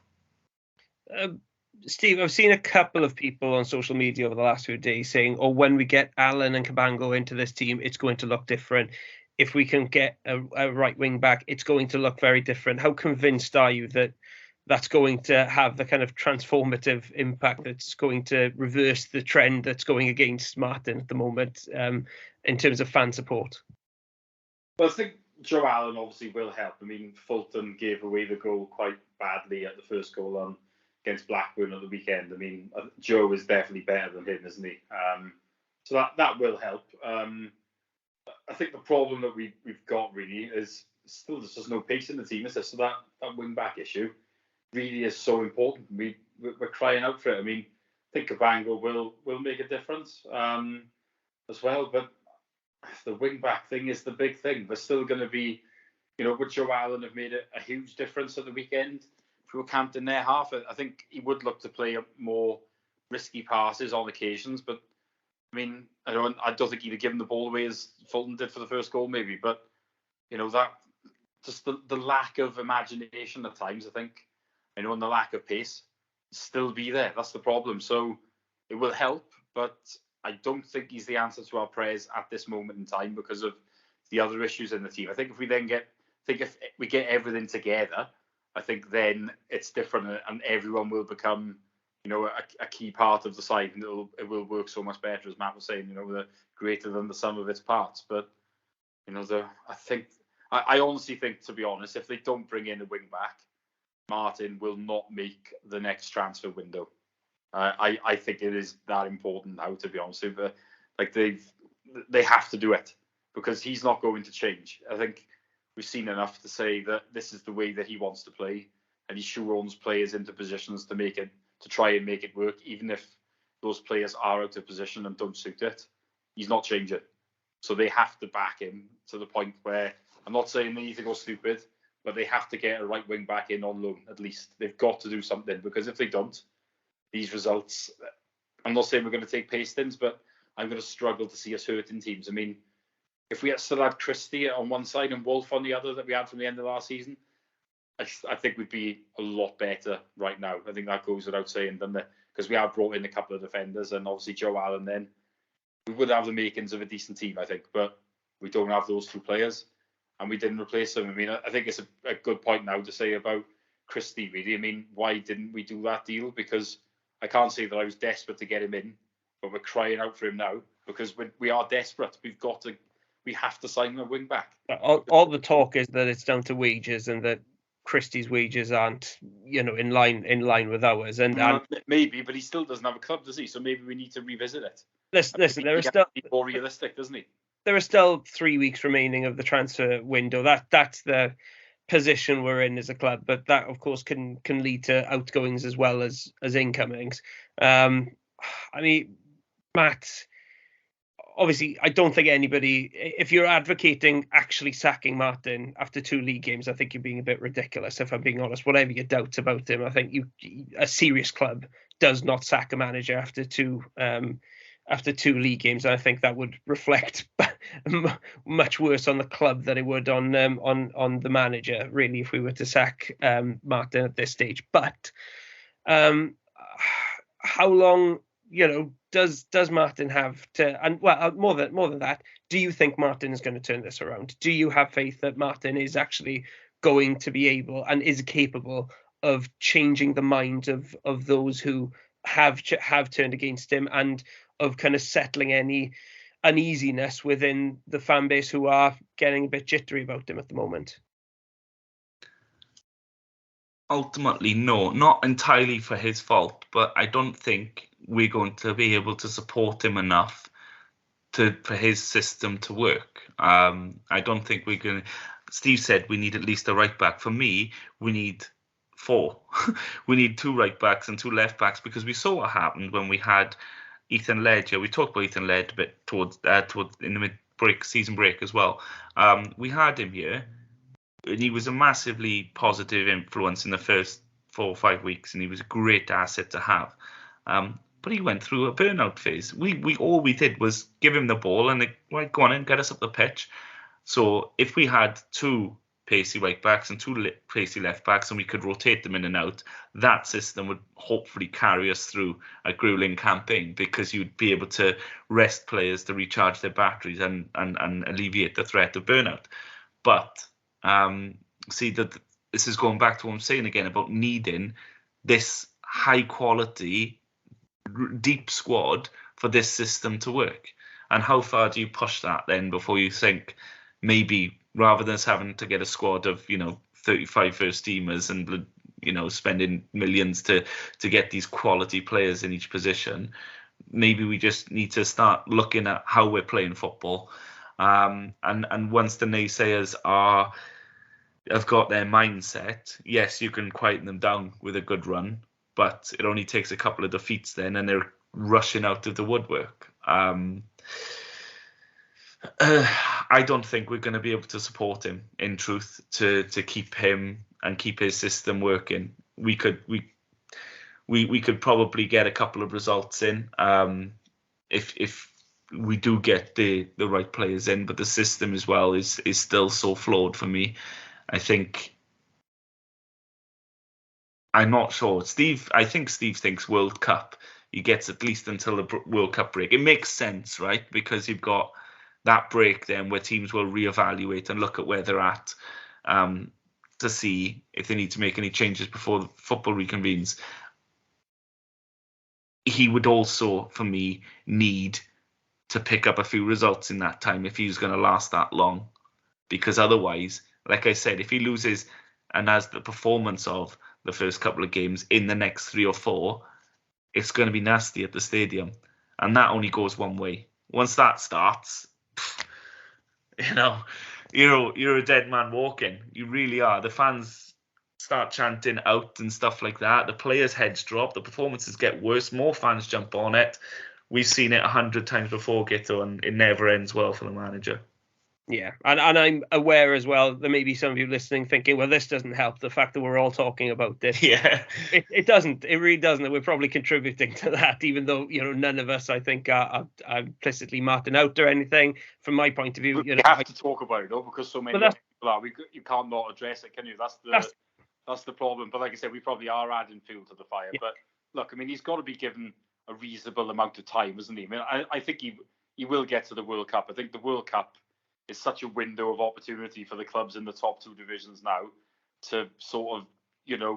Steve, I've seen a couple of people on social media over the last few days saying, "Oh, when we get Allen and Cabango into this team, it's going to look different. If we can get a right wing back, it's going to look very different." How convinced are you that that's going to have the kind of transformative impact that's going to reverse the trend that's going against Martin at the moment in terms of fan support? Well, I think Joe Allen obviously will help. I mean, Fulton gave away the goal quite badly at the first goal on against Blackburn at the weekend. I mean, Joe is definitely better than him, isn't he? So that will help. I think the problem that we've got really is still there's just no pace in the team, is there? So that wing back issue really is so important. We're crying out for it. I mean, I think Cabango will make a difference as well, but the wing back thing is the big thing. We're still going to be, would Joe Allen have made a huge difference at the weekend if we were camped in their half? I think he would look to play more risky passes on occasions, but I mean, I don't think he'd have given the ball away as Fulton did for the first goal, maybe. But that just the lack of imagination at times, I think, and the lack of pace still be there. That's the problem. So it will help, but I don't think he's the answer to our prayers at this moment in time because of the other issues in the team. I think if we get everything together, I think then it's different and everyone will become, a key part of the side, and it will work so much better, as Matt was saying, the greater than the sum of its parts. But, I honestly think, to be honest, if they don't bring in a wing back, Martin will not make the next transfer window. I think it is that important now, to be honest. Like they have to do it because he's not going to change. I think we've seen enough to say that this is the way that he wants to play, and he shoehorns players into positions to try and make it work, even if those players are out of position and don't suit it. He's not changing. So they have to back him to the point where, I'm not saying they need to go stupid, but they have to get a right wing back in on loan, at least. They've got to do something, because if they don't, these results, I'm not saying we're going to take pastings, but I'm going to struggle to see us hurting teams. I mean, if we still had Christie on one side and Wolf on the other that we had from the end of last season, I think we'd be a lot better right now. I think that goes without saying, doesn't it? Because we have brought in a couple of defenders, and obviously Joe Allen then. We would have the makings of a decent team, I think, but we don't have those two players, and we didn't replace them. I mean, I think it's a good point now to say about Christie, really. I mean, why didn't we do that deal? Because I can't say that I was desperate to get him in, but we're crying out for him now because we are desperate. We have to sign a wing back. All the talk is that it's down to wages and that Christie's wages aren't, in line with ours. And maybe, but he still doesn't have a club, does he? So maybe we need to revisit it. Listen, there is still more realistic, doesn't he? There are still 3 weeks remaining of the transfer window. That's the position we're in as a club, but that of course can lead to outgoings as well as incomings. I mean, Matt, obviously, I don't think anybody, if you're advocating actually sacking Martin after 2 league games, I think you're being a bit ridiculous, if I'm being honest. Whatever your doubts about him, I think a serious club does not sack a manager after two league games. And I think that would reflect much worse on the club than it would on the manager, really, if we were to sack Martin at this stage. But how long, does Martin have to? And well, more than that, do you think Martin is going to turn this around? Do you have faith that Martin is actually going to be able and is capable of changing the minds of those who have turned against him, and of kind of settling any uneasiness within the fan base who are getting a bit jittery about him at the moment? Ultimately, no, not entirely for his fault, but I don't think we're going to be able to support him enough for his system to work. I don't think we're going to. Steve said we need at least a right back. For me, we need 4. We need 2 right backs and 2 left backs, because we saw what happened when we had Ethan Ledger. We talked about Ethan Ledger a bit towards in the season break as well. We had him here, and he was a massively positive influence in the first 4 or 5 weeks, and he was a great asset to have. But he went through a burnout phase. We all we did was give him the ball and go on and get us up the pitch. So if we had 2 pacey right backs and two pacey left backs, and we could rotate them in and out, that system would hopefully carry us through a grueling campaign, because you'd be able to rest players to recharge their batteries and alleviate the threat of burnout. But see, that this is going back to what I'm saying again about needing this high quality, deep squad for this system to work. And how far do you push that then before you think maybe, rather than us having to get a squad of 35 first teamers and spending millions to get these quality players in each position, maybe we just need to start looking at how we're playing football. And once the naysayers have got their mindset, yes, you can quieten them down with a good run, but it only takes a couple of defeats then, and they're rushing out of the woodwork. I don't think we're going to be able to support him, in truth, to keep him and keep his system working. We could probably get a couple of results in if we do get the right players in, but the system as well is still so flawed for me. I think, I'm not sure. I think Steve thinks World Cup, he gets at least until the World Cup break. It makes sense, right? Because you've got that break then where teams will reevaluate and look at where they're at, to see if they need to make any changes before the football reconvenes. He would also, for me, need to pick up a few results in that time if he's going to last that long. Because otherwise, like I said, if he loses and has the performance of the first couple of games in the next 3 or 4, it's going to be nasty at the stadium. And that only goes one way. Once that starts, you're a dead man walking. You really are. The fans start chanting out and stuff like that. The players' heads drop. The performances get worse. More fans jump on it. We've seen it 100 times before, Guto, and it never ends well for the manager. Yeah, and I'm aware as well, there may be some of you listening thinking, well, this doesn't help, the fact that we're all talking about this. Yeah. It doesn't. It really doesn't. We're probably contributing to that, even though, none of us, I think, are implicitly marking out or anything. From my point of view, you have to talk about it, though, because so many people are. You can't not address it, can you? That's the problem. But like I said, we probably are adding fuel to the fire. Yeah. But look, I mean, he's got to be given a reasonable amount of time, isn't he? I mean, I think he will get to the World Cup. I think the World Cup is such a window of opportunity for the clubs in the top 2 divisions now to sort of,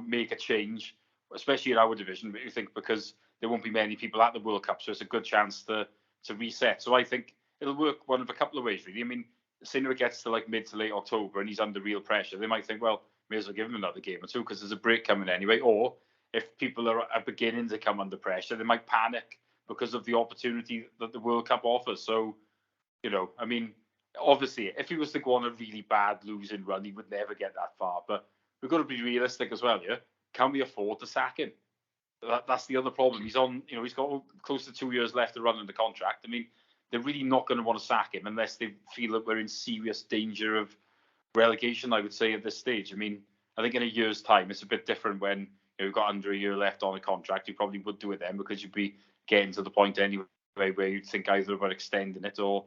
make a change, especially in our division. But you think because there won't be many people at the World Cup, so it's a good chance to reset. So I think it'll work one of a couple of ways, really. I mean, say it gets to like mid to late October and he's under real pressure, they might think, well, may as well give him another game or two because there's a break coming anyway. Or if people are beginning to come under pressure, they might panic because of the opportunity that the World Cup offers. So, I mean, obviously, if he was to go on a really bad losing run, he would never get that far. But we've got to be realistic as well, yeah? Can we afford to sack him? That's the other problem. He's on, he's got close to 2 years left to run in the contract. I mean, they're really not going to want to sack him unless they feel that we're in serious danger of relegation, I would say, at this stage. I mean, I think in a year's time, it's a bit different when you've got under a year left on a contract. You probably would do it then because you'd be getting to the point anyway where you'd think either about extending it or,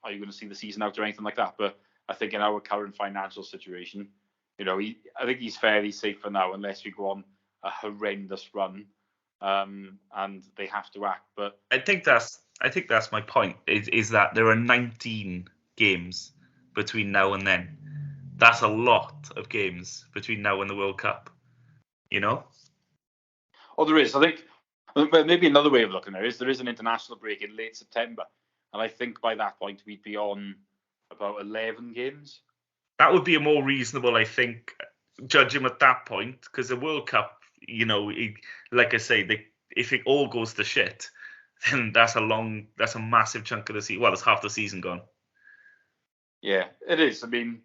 are you going to see the season out or anything like that? But I think in our current financial situation, I think he's fairly safe for now unless we go on a horrendous run and they have to act. But I think that's my point, is that there are 19 games between now and then. That's a lot of games between now and the World Cup, Oh, there is. I think maybe another way of looking at it is there is an international break in late September. And I think by that point, we'd be on about 11 games. That would be a more reasonable, I think, judging at that point, because the World Cup, like I say, if it all goes to shit, then that's a massive chunk of the season. Well, it's half the season gone. Yeah, it is. I mean,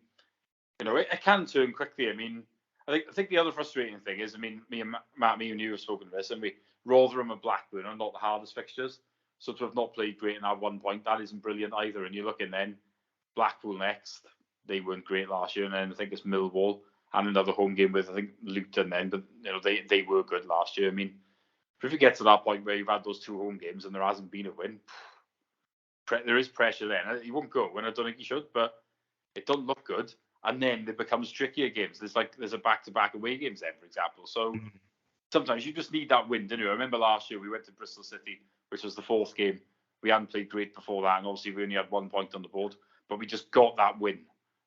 it can turn quickly. I mean, I think the other frustrating thing is, I mean, me and you have spoken to this, and Rotherham and Blackburn are not the hardest fixtures. So to have not played great in at one point, that isn't brilliant either. And you're looking then, Blackpool next. They weren't great last year. And then I think it's Millwall and another home game with, I think, Luton then. But, they were good last year. I mean, if you get to that point where you've had those 2 home games and there hasn't been a win, there is pressure then. He won't go, and I don't think he should. But it don't look good, and then it becomes trickier games. There's a back-to-back away games then, for example. So sometimes you just need that win, don't you? I remember last year we went to Bristol City, which was the fourth game. We hadn't played great before that, and obviously we only had 1 point on the board, but we just got that win.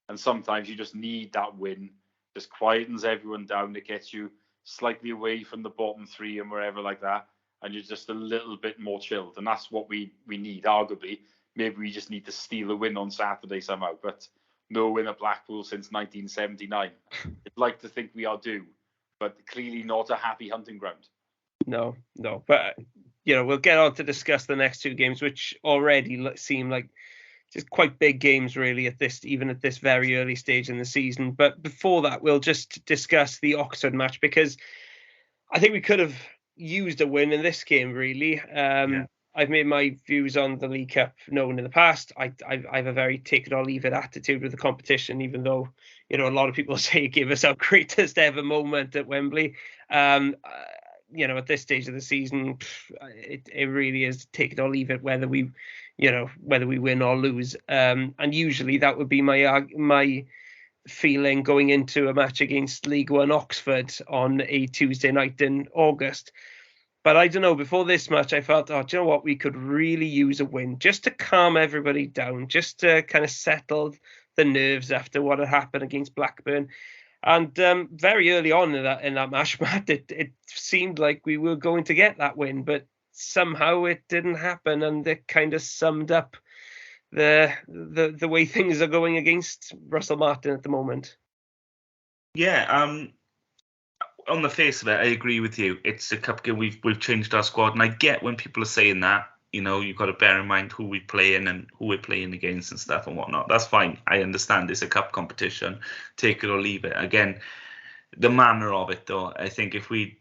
And sometimes you just need that win. Just quietens everyone down. It gets you slightly away from the bottom three and wherever like that, and you're just a little bit more chilled. And that's what we need, arguably. Maybe we just need to steal a win on Saturday somehow, but no win at Blackpool since 1979. I'd like to think we are due, but clearly not a happy hunting ground. No. But, we'll get on to discuss the next two games, which already seem like just quite big games, really, even at this very early stage in the season. But before that, we'll just discuss the Oxford match, because I think we could have used a win in this game, really. I've made my views on the League Cup known in the past. I have a very take it or leave it attitude with the competition, even though, a lot of people say it gave us our greatest ever moment at Wembley. At this stage of the season, it really is take it or leave it, whether we win or lose. And usually that would be my feeling going into a match against League One Oxford on a Tuesday night in August. But I don't know, before this match, I felt, do you know what? We could really use a win just to calm everybody down, just to kind of settle the nerves after what had happened against Blackburn. And very early on in that match, Matt, it seemed like we were going to get that win, but somehow it didn't happen, and it kind of summed up the way things are going against Russell Martin at the moment. Yeah, on the face of it, I agree with you. It's a cup game. We've changed our squad, and I get when people are saying that. You've got to bear in mind who we play in and who we're playing against and stuff and whatnot. That's fine. I understand it's a cup competition. Take it or leave it. Again, the manner of it, though, I think if we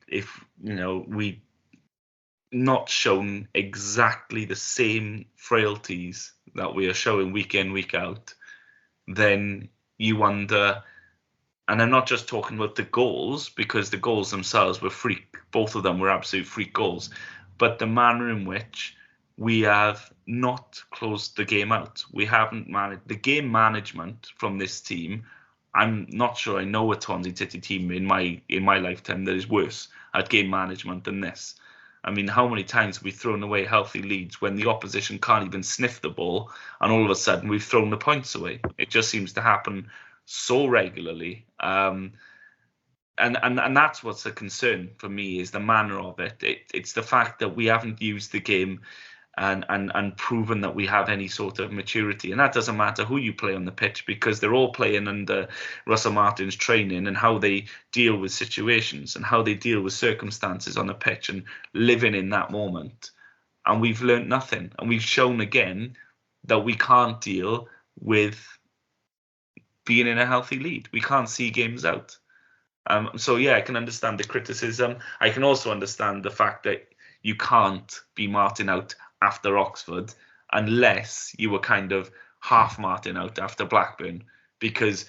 not shown exactly the same frailties that we are showing week in, week out, then you wonder. And I'm not just talking about the goals, because the goals themselves were freak. Both of them were absolute freak goals. But the manner in which we have not closed the game out. We haven't managed the game management from this team. I'm not sure I know a Swansea City team in my lifetime that is worse at game management than this. I mean, how many times have we thrown away healthy leads when the opposition can't even sniff the ball, and all of a sudden we've thrown the points away? It just seems to happen so regularly. And that's what's a concern for me, is the manner of it. It's the fact that we haven't used the game and proven that we have any sort of maturity. And that doesn't matter who you play on the pitch, because they're all playing under Russell Martin's training, and how they deal with situations and how they deal with circumstances on the pitch and living in that moment. And we've learnt nothing. And we've shown again that we can't deal with being in a healthy lead. We can't see games out. So yeah, I can understand the criticism. I can also understand the fact that you can't be Martin out after Oxford unless you were kind of half Martin out after Blackburn, because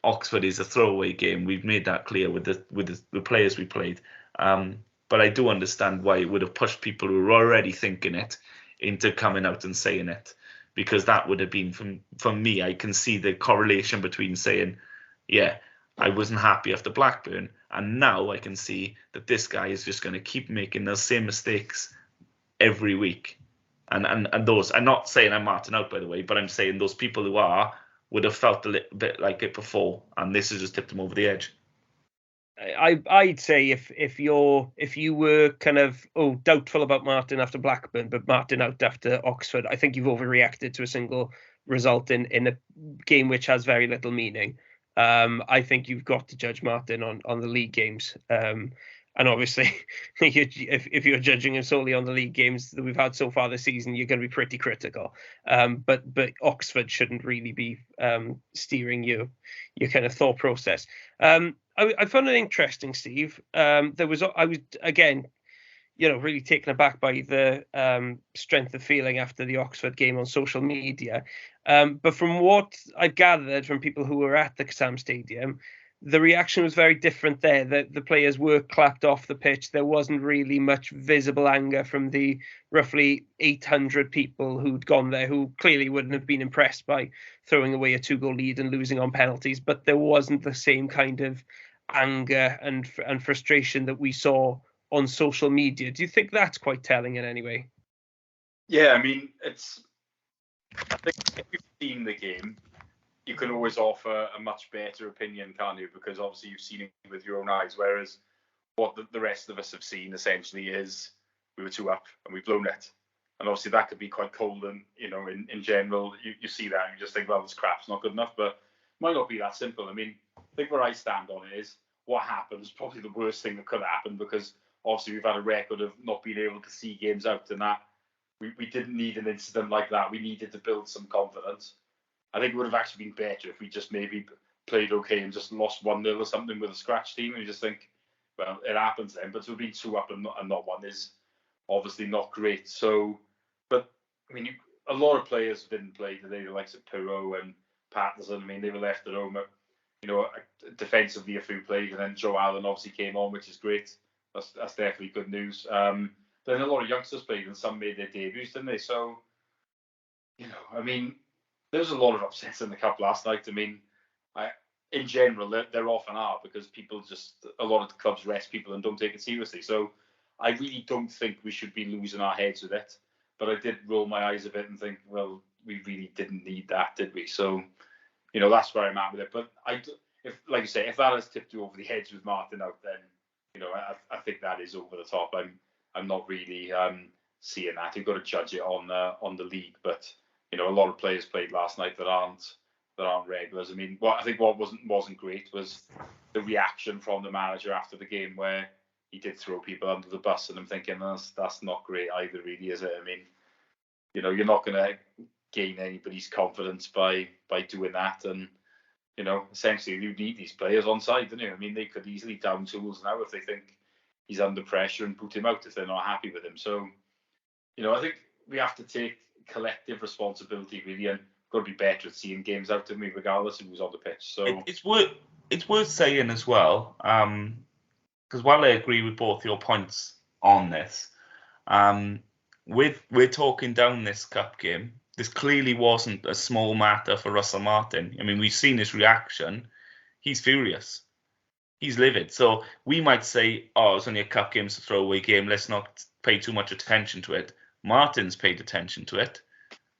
Oxford is a throwaway game. We've made that clear with the players we played. But I do understand why it would have pushed people who were already thinking it into coming out and saying it, because that would have been, from me, I can see the correlation between saying, yeah, I wasn't happy after Blackburn, and now I can see that this guy is just going to keep making those same mistakes every week. And those, I'm not saying I'm Martin out, by the way, but I'm saying those people who are would have felt a little bit like it before, and this has just tipped them over the edge. I'd say if you were kind of doubtful about Martin after Blackburn, but Martin out after Oxford, I think you've overreacted to a single result in a game which has very little meaning. I think you've got to judge Martin on the league games. And obviously, if you're judging him solely on the league games that we've had so far this season, you're going to be pretty critical. But Oxford shouldn't really be steering your kind of thought process. I found it interesting, Steve. I was again, really taken aback by the strength of feeling after the Oxford game on social media. But from what I've gathered from people who were at the Sam Stadium, the reaction was very different there. The players were clapped off the pitch. There wasn't really much visible anger from the roughly 800 people who'd gone there, who clearly wouldn't have been impressed by throwing away a 2-goal lead and losing on penalties. But there wasn't the same kind of anger and frustration that we saw on social media. Do you think that's quite telling in any way? Yeah, I mean, I think if you've seen the game, you can always offer a much better opinion, can't you? Because obviously you've seen it with your own eyes, whereas what the rest of us have seen essentially is we were 2 up and we've blown it. And obviously that could be quite cold, and in general you see that and you just think, well, this crap's not good enough, but it might not be that simple. I mean, I think where I stand on it is what happened is probably the worst thing that could happen, because obviously we've had a record of not being able to see games out, and that we didn't need an incident like that. We needed to build some confidence. I think it would have actually been better if we just maybe played okay and just lost 1-0 or something with a scratch team, and you just think, well, it happens then. But to have been 2 up and not 1 is obviously not great. So, but I mean, a lot of players didn't play today, the likes of Pirro and Patterson. I mean, they were left at home. Defensively a few played, and then Joe Allen obviously came on, which is great. That's definitely good news. Then a lot of youngsters played, and some made their debuts, didn't they? So, I mean, there was a lot of upsets in the cup last night. I mean, in general, there often are, because a lot of the clubs rest people and don't take it seriously. So I really don't think we should be losing our heads with it. But I did roll my eyes a bit and think, well, we really didn't need that, did we? So, that's where I'm at with it. But if, like you say, if that has tipped you over the heads with Martin out, then, I think that is over the top. I'm not really seeing that. You've got to judge it on the league, but a lot of players played last night that aren't regulars. I mean, I think what wasn't great was the reaction from the manager after the game, where he did throw people under the bus, and I'm thinking that's not great either, really, is it? I mean, you're not going to gain anybody's confidence by doing that, and essentially you need these players on side, don't you? I mean, they could easily down tools now if they think he's under pressure and boot him out if they're not happy with him. So, I think we have to take collective responsibility, really, and got to be better at seeing games out, don't we, regardless of who's on the pitch. So it's worth saying as well, because while I agree with both your points on this, we're talking down this cup game. This clearly wasn't a small matter for Russell Martin. I mean, we've seen his reaction. He's furious. He's livid. So we might say, oh, it's only a cup game, it's a throwaway game. Let's not pay too much attention to it. Martin's paid attention to it.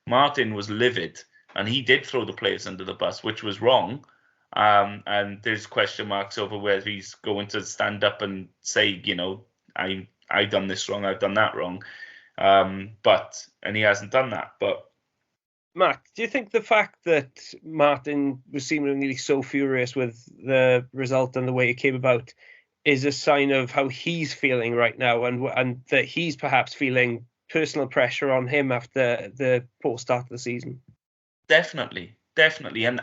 Martin was livid, and he did throw the players under the bus, which was wrong. And there's question marks over whether he's going to stand up and say, I've done this wrong, I've done that wrong. And he hasn't done that. But Matt, do you think the fact that Martin was seemingly so furious with the result and the way it came about is a sign of how he's feeling right now, and that he's perhaps feeling personal pressure on him after the poor start of the season? Definitely. And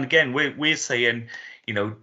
again, we're saying,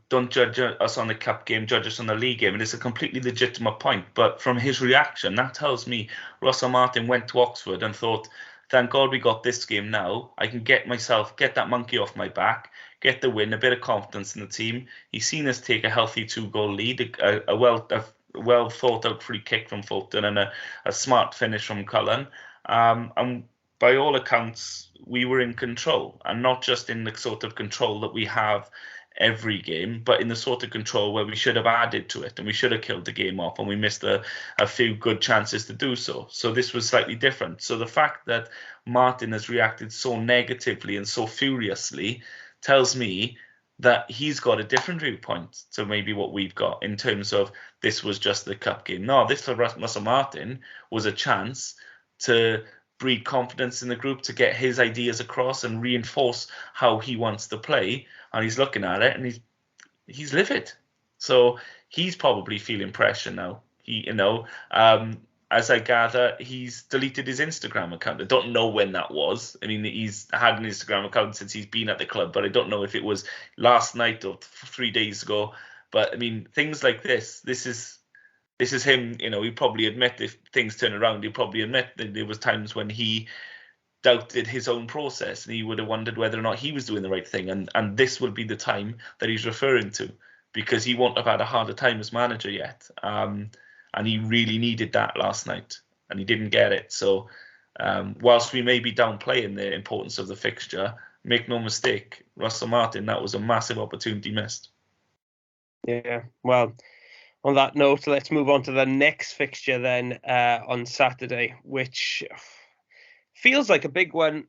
don't judge us on the cup game, judge us on the league game. And it's a completely legitimate point. But from his reaction, that tells me Russell Martin went to Oxford and thought, thank God we got this game now. I can get that monkey off my back, get the win, a bit of confidence in the team. He's seen us take a healthy 2-goal lead, a well thought out free kick from Fulton, and a smart finish from Cullen. And by all accounts, we were in control, and not just in the sort of control that we have every game, but in the sort of control where we should have added to it, and we should have killed the game off, and we missed a few good chances to do so. So this was slightly different. So the fact that Martin has reacted so negatively and so furiously tells me that he's got a different viewpoint to maybe what we've got in terms of this was just the cup game. No, this for Russell Martin was a chance to breed confidence in the group, to get his ideas across and reinforce how he wants to play. And he's looking at it and he's livid. So he's probably feeling pressure now. As I gather, he's deleted his Instagram account. I don't know when that was. I mean, he's had an Instagram account since he's been at the club, but I don't know if it was last night or 3 days ago. But I mean, things like this is him, he'd probably admit, if things turn around, he'd probably admit that there was times when he doubted his own process and he would have wondered whether or not he was doing the right thing. And this will be the time that he's referring to. because he won't have had a harder time as manager yet. And he really needed that last night, and he didn't get it. So whilst we may be downplaying the importance of the fixture, make no mistake, Russell Martin, that was a massive opportunity missed. Yeah, well, on that note, let's move on to the next fixture then on Saturday, which feels like a big one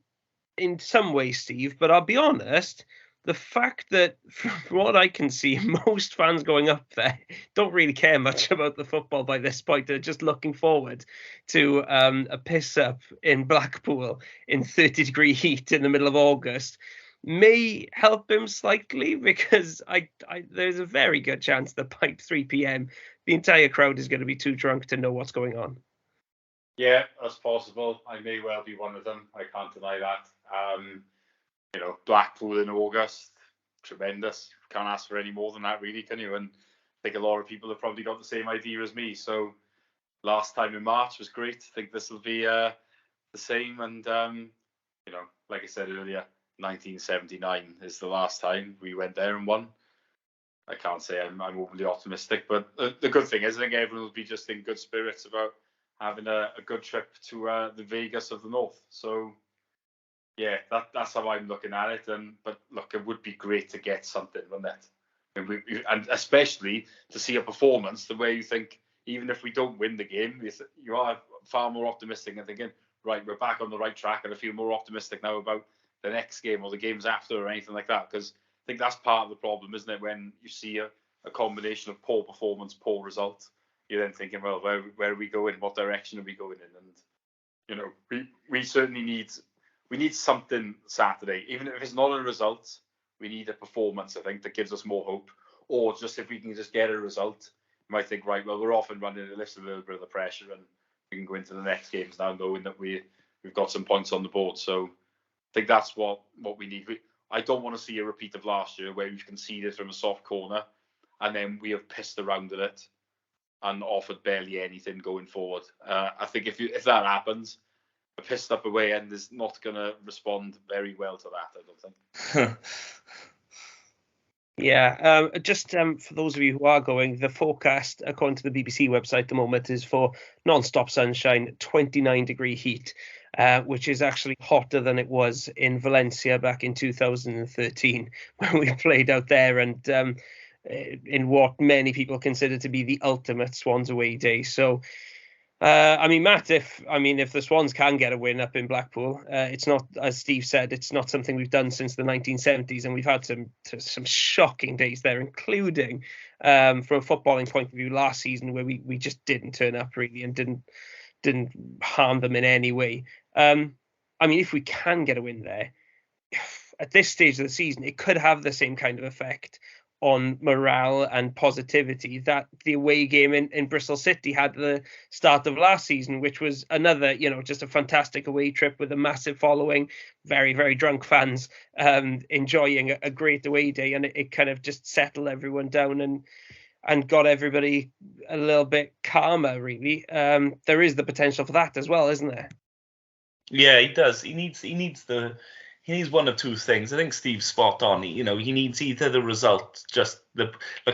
in some ways, Steve, but I'll be honest, the fact that from what I can see, most fans going up there don't really care much about the football by this point. They're just looking forward to a piss up in Blackpool in 30-degree heat in the middle of August may help him slightly, because there's a very good chance that by 3 p.m. the entire crowd is going to be too drunk to know what's going on. Yeah, that's possible. I may well be one of them. I can't deny that. Blackpool in August, tremendous. Can't ask for any more than that, really, can you? And I think a lot of people have probably got the same idea as me. So last time in March was great. I think this will be the same. And, like I said earlier, 1979 is the last time we went there and won. I can't say I'm overly optimistic, but the good thing is I think everyone will be just in good spirits about having a good trip to the Vegas of the North. So, yeah, that's how I'm looking at it. But look, it would be great to get something from that, and especially to see a performance the way you think. Even if we don't win the game, you are far more optimistic and thinking, right, we're back on the right track, and I feel more optimistic now about the next game or the games after or anything like that. Because I think that's part of the problem, isn't it? When you see a combination of poor performance, poor result, you're then thinking, well, where are we going? What direction are we going in? And we certainly need something Saturday. Even if it's not a result, we need a performance, I think, that gives us more hope. Or just if we can just get a result, you might think, right, well, we're off and running, it lifts a little bit of the pressure, and we can go into the next games now knowing that we've got some points on the board. So I think that's what we need. I don't want to see a repeat of last year where we've conceded from a soft corner and then we have pissed around with it and offered barely anything going forward. I think if that happens, a pissed up away end is not going to respond very well to that, I don't think. Yeah, just for those of you who are going, the forecast, according to the BBC website at the moment, is for non-stop sunshine, 29-degree heat, which is actually hotter than it was in Valencia back in 2013 when we played out there, and in what many people consider to be the ultimate Swans away day. So, Matt, if the Swans can get a win up in Blackpool, it's not, as Steve said, it's not something we've done since the 1970s, and we've had some shocking days there, including from a footballing point of view last season, where we just didn't turn up really and didn't harm them in any way. If we can get a win there, at this stage of the season, it could have the same kind of effect on morale and positivity that the away game in Bristol City had at the start of last season, which was another, just a fantastic away trip with a massive following, very, very drunk fans enjoying a great away day, and it kind of just settled everyone down and got everybody a little bit calmer, really. There is the potential for that as well, isn't there? Yeah, he does. He needs one of two things. I think Steve's spot on. He needs either the result,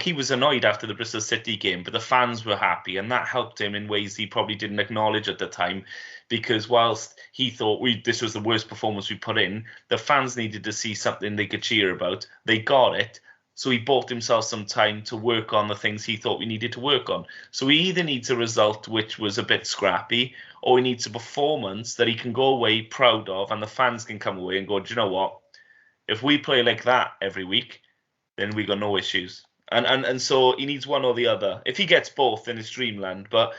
he was annoyed after the Bristol City game, but the fans were happy, and that helped him in ways he probably didn't acknowledge at the time, because whilst he thought this was the worst performance we put in, the fans needed to see something they could cheer about. They got it. So he bought himself some time to work on the things he thought we needed to work on. So he either needs a result which was a bit scrappy, or he needs a performance that he can go away proud of, and the fans can come away and go, do you know what? If we play like that every week, then we got no issues. And so he needs one or the other. If he gets both, then it's dreamland. But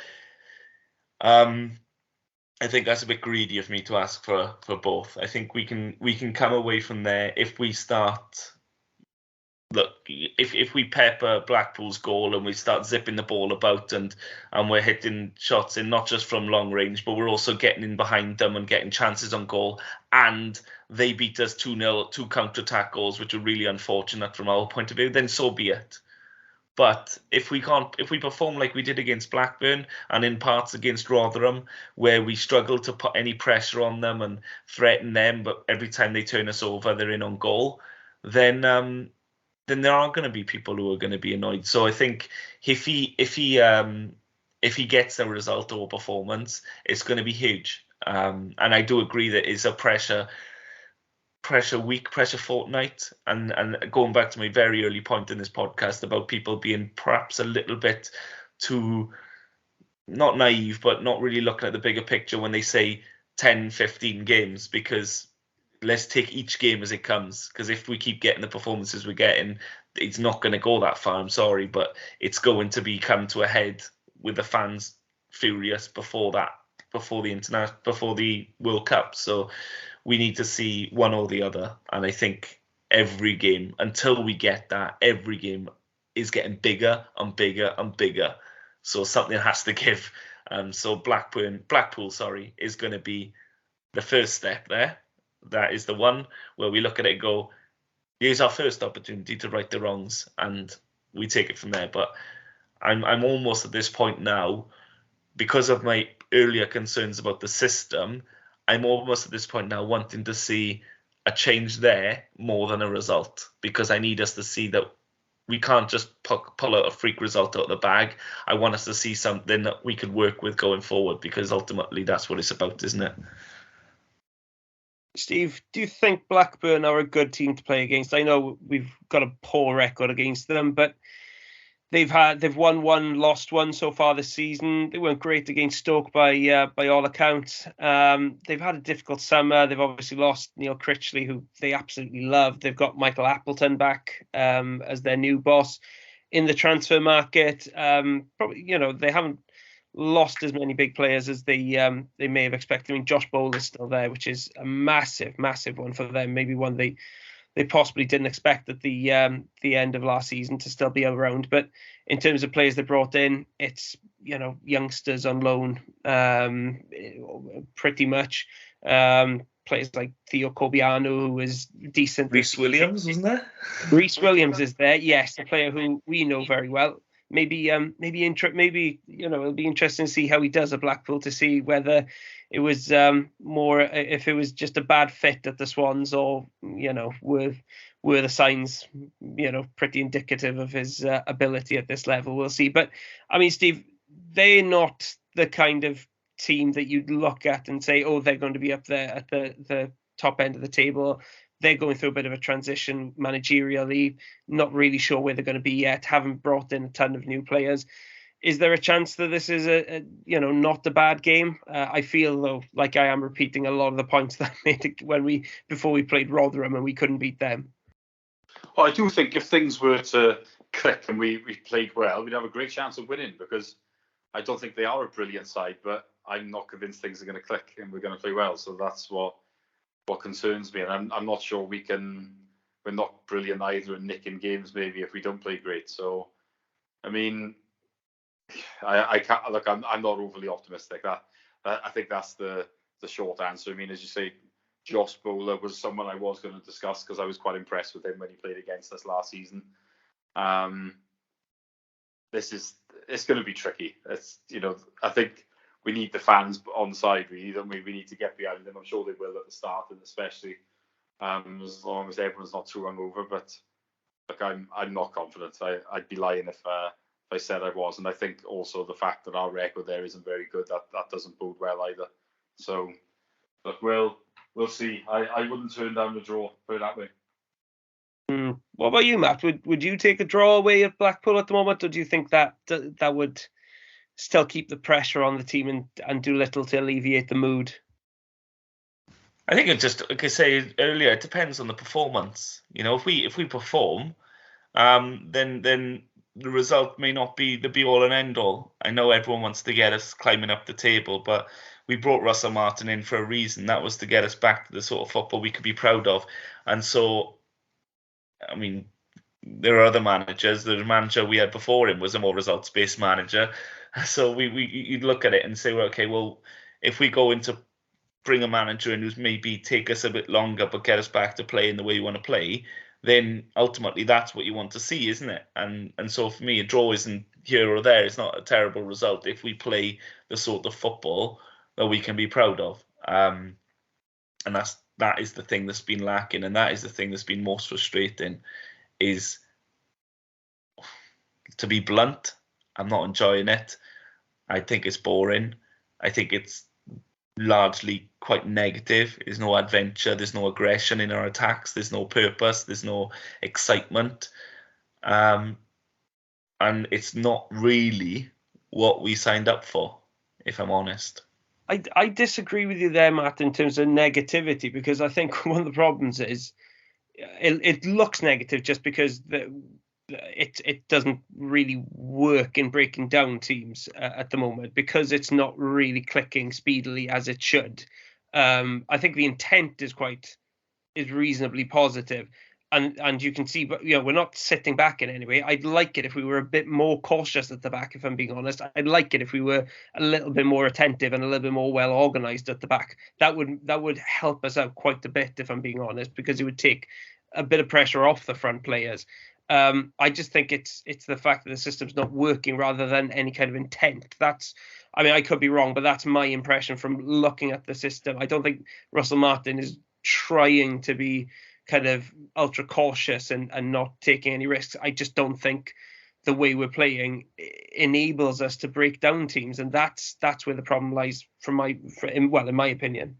I think that's a bit greedy of me to ask for both. I think we can come away from there if we start. Look, if we pepper Blackpool's goal and we start zipping the ball about and we're hitting shots in not just from long range, but we're also getting in behind them and getting chances on goal, and they beat us 2-0, 2 counter-attack goals, which are really unfortunate from our point of view, then so be it. But if we perform like we did against Blackburn and in parts against Rotherham, where we struggle to put any pressure on them and threaten them, but every time they turn us over, they're in on goal, then then there are going to be people who are going to be annoyed. So I think if he gets a result or performance, it's going to be huge. And I do agree that it's a pressure week, pressure fortnight, and going back to my very early point in this podcast about people being perhaps a little bit too, not naive, but not really looking at the bigger picture when they say 10, 15 games, because let's take each game as it comes. Because if we keep getting the performances we're getting, it's not going to go that far. I'm sorry, but it's going to be come to a head with the fans furious before the World Cup. So we need to see one or the other. And I think every game, until we get that, every game is getting bigger and bigger and bigger. So something has to give. So Blackpool, is going to be the first step there. That is the one where we look at it and go, here's our first opportunity to right the wrongs, and we take it from there. But I'm almost at this point now, because of my earlier concerns about the system, I'm almost at this point now wanting to see a change there more than a result, because I need us to see that we can't just pull out a freak result out of the bag. I want us to see something that we could work with going forward, because ultimately that's what it's about, isn't it? Steve, do you think Blackburn are a good team to play against? I know we've got a poor record against them, but they've won one, lost one so far this season. They weren't great against Stoke by all accounts. They've had a difficult summer. They've obviously lost Neil Critchley, who they absolutely love. They've got Michael Appleton back as their new boss in the transfer market. Probably, they haven't lost as many big players as they may have expected. I mean, Josh Bowl is still there, which is a massive one for them. Maybe one they possibly didn't expect at the end of last season to still be around. But in terms of players they brought in, it's youngsters on loan, pretty much. Players like Theo Corbiano, who is decent. Rhys Williams, wasn't there? Rhys Williams is there, yes, a player who we know very well. Maybe it'll be interesting to see how he does at Blackpool, to see whether it was if it was just a bad fit at the Swans, or were the signs pretty indicative of his ability at this level. We'll see. But I mean, Steve, they're not the kind of team that you'd look at and say, oh, they're going to be up there at the top end of the table. They're going through a bit of a transition managerially, not really sure where they're going to be yet, haven't brought in a ton of new players. Is there a chance that this is not a bad game? I feel, though, like I am repeating a lot of the points that I made before we played Rotherham and we couldn't beat them. Well, I do think if things were to click and we played well, we'd have a great chance of winning, because I don't think they are a brilliant side, but I'm not convinced things are going to click and we're going to play well. So that's what concerns me, and I'm not sure we're not brilliant either in nicking games maybe if we don't play great. So I mean, I can't look. I'm not overly optimistic. I think that's the short answer. I mean, as you say, Josh Bowler was someone I was going to discuss, because I was quite impressed with him when he played against us last season. It's going to be tricky. I think we need the fans on side, really, don't we? We need to get behind them. I'm sure they will at the start, and especially as long as everyone's not too hungover. But look, I'm not confident. I'd be lying if I said I was. And I think also the fact that our record there isn't very good, that doesn't bode well either. So look, we'll see. I wouldn't turn down the draw, put it that way. What about you, Matt? Would you take a draw away at Blackpool at the moment, or do you think that would still keep the pressure on the team and do little to alleviate the mood? I think it just, like I say earlier, it depends on the performance. If we perform, then the result may not be the be all and end all. I know everyone wants to get us climbing up the table, but we brought Russell Martin in for a reason. That was to get us back to the sort of football we could be proud of. And so, I mean, there are other managers. The manager we had before him was a more results-based manager. So you'd look at it and say, well, okay, well, if we go into bring a manager in who's maybe take us a bit longer but get us back to playing the way you want to play, then ultimately that's what you want to see, isn't it? And so for me, a draw isn't here or there. It's not a terrible result if we play the sort of football that we can be proud of. And that is the thing that's been lacking, and that is the thing that's been most frustrating, is to be blunt, I'm not enjoying it. I think it's boring. I think it's largely quite negative. There's no adventure. There's no aggression in our attacks. There's no purpose. There's no excitement. And it's not really what we signed up for, if I'm honest. I disagree with you there, Matt, in terms of negativity, because I think one of the problems is it looks negative just because it doesn't really work in breaking down teams at the moment, because it's not really clicking speedily as it should. I think the intent is reasonably positive, and you can see, but we're not sitting back in any way. I'd like it if we were a bit more cautious at the back, if I'm being honest. I'd like it if we were a little bit more attentive and a little bit more well organized at the back. That would help us out quite a bit, if I'm being honest, because it would take a bit of pressure off the front players. I just think it's the fact that the system's not working rather than any kind of intent. I could be wrong, but that's my impression from looking at the system. I don't think Russell Martin is trying to be kind of ultra cautious and not taking any risks. I just don't think the way we're playing enables us to break down teams, and that's where the problem lies in my opinion.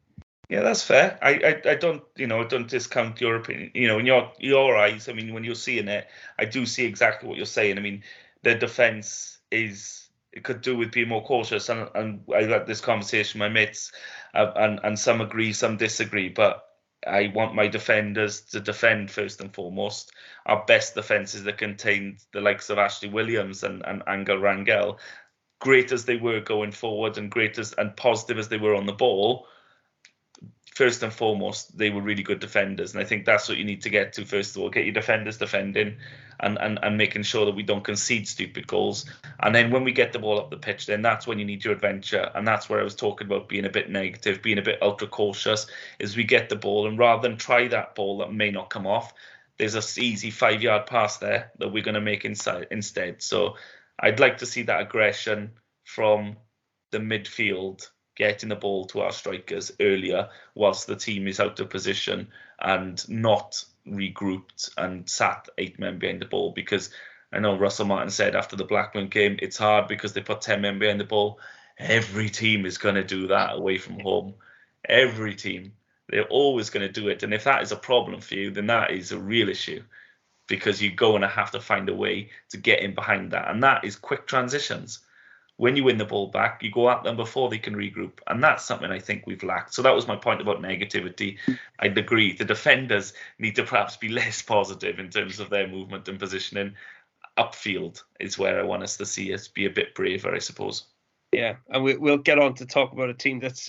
Yeah, that's fair. I don't discount your opinion. In your eyes, I mean, when you're seeing it, I do see exactly what you're saying. I mean, the defence it could do with being more cautious, and I've had this conversation with my mates, and some agree, some disagree, but I want my defenders to defend first and foremost. Our best defences that contain the likes of Ashley Williams and Angel Rangel, great as they were going forward and great and positive as they were on the ball, first and foremost, they were really good defenders. And I think that's what you need to get to, first of all. Get your defenders defending and making sure that we don't concede stupid goals. And then when we get the ball up the pitch, then that's when you need your adventure. And that's where I was talking about being a bit negative, being a bit ultra cautious, is we get the ball, and rather than try that ball that may not come off, there's a easy 5-yard pass there that we're going to make inside instead. So I'd like to see that aggression from the midfield, getting the ball to our strikers earlier whilst the team is out of position and not regrouped and sat 8 men behind the ball. Because I know Russell Martin said after the Blackburn game, it's hard because they put 10 men behind the ball. Every team is going to do that away from home. Every team. They're always going to do it. And if that is a problem for you, then that is a real issue, because you're going to have to find a way to get in behind that. And that is quick transitions. When you win the ball back, you go at them before they can regroup. And that's something I think we've lacked. So that was my point about negativity. I'd agree. The defenders need to perhaps be less positive in terms of their movement and positioning. Upfield is where I want us to see us be a bit braver, I suppose. Yeah, and we'll get on to talk about a team that's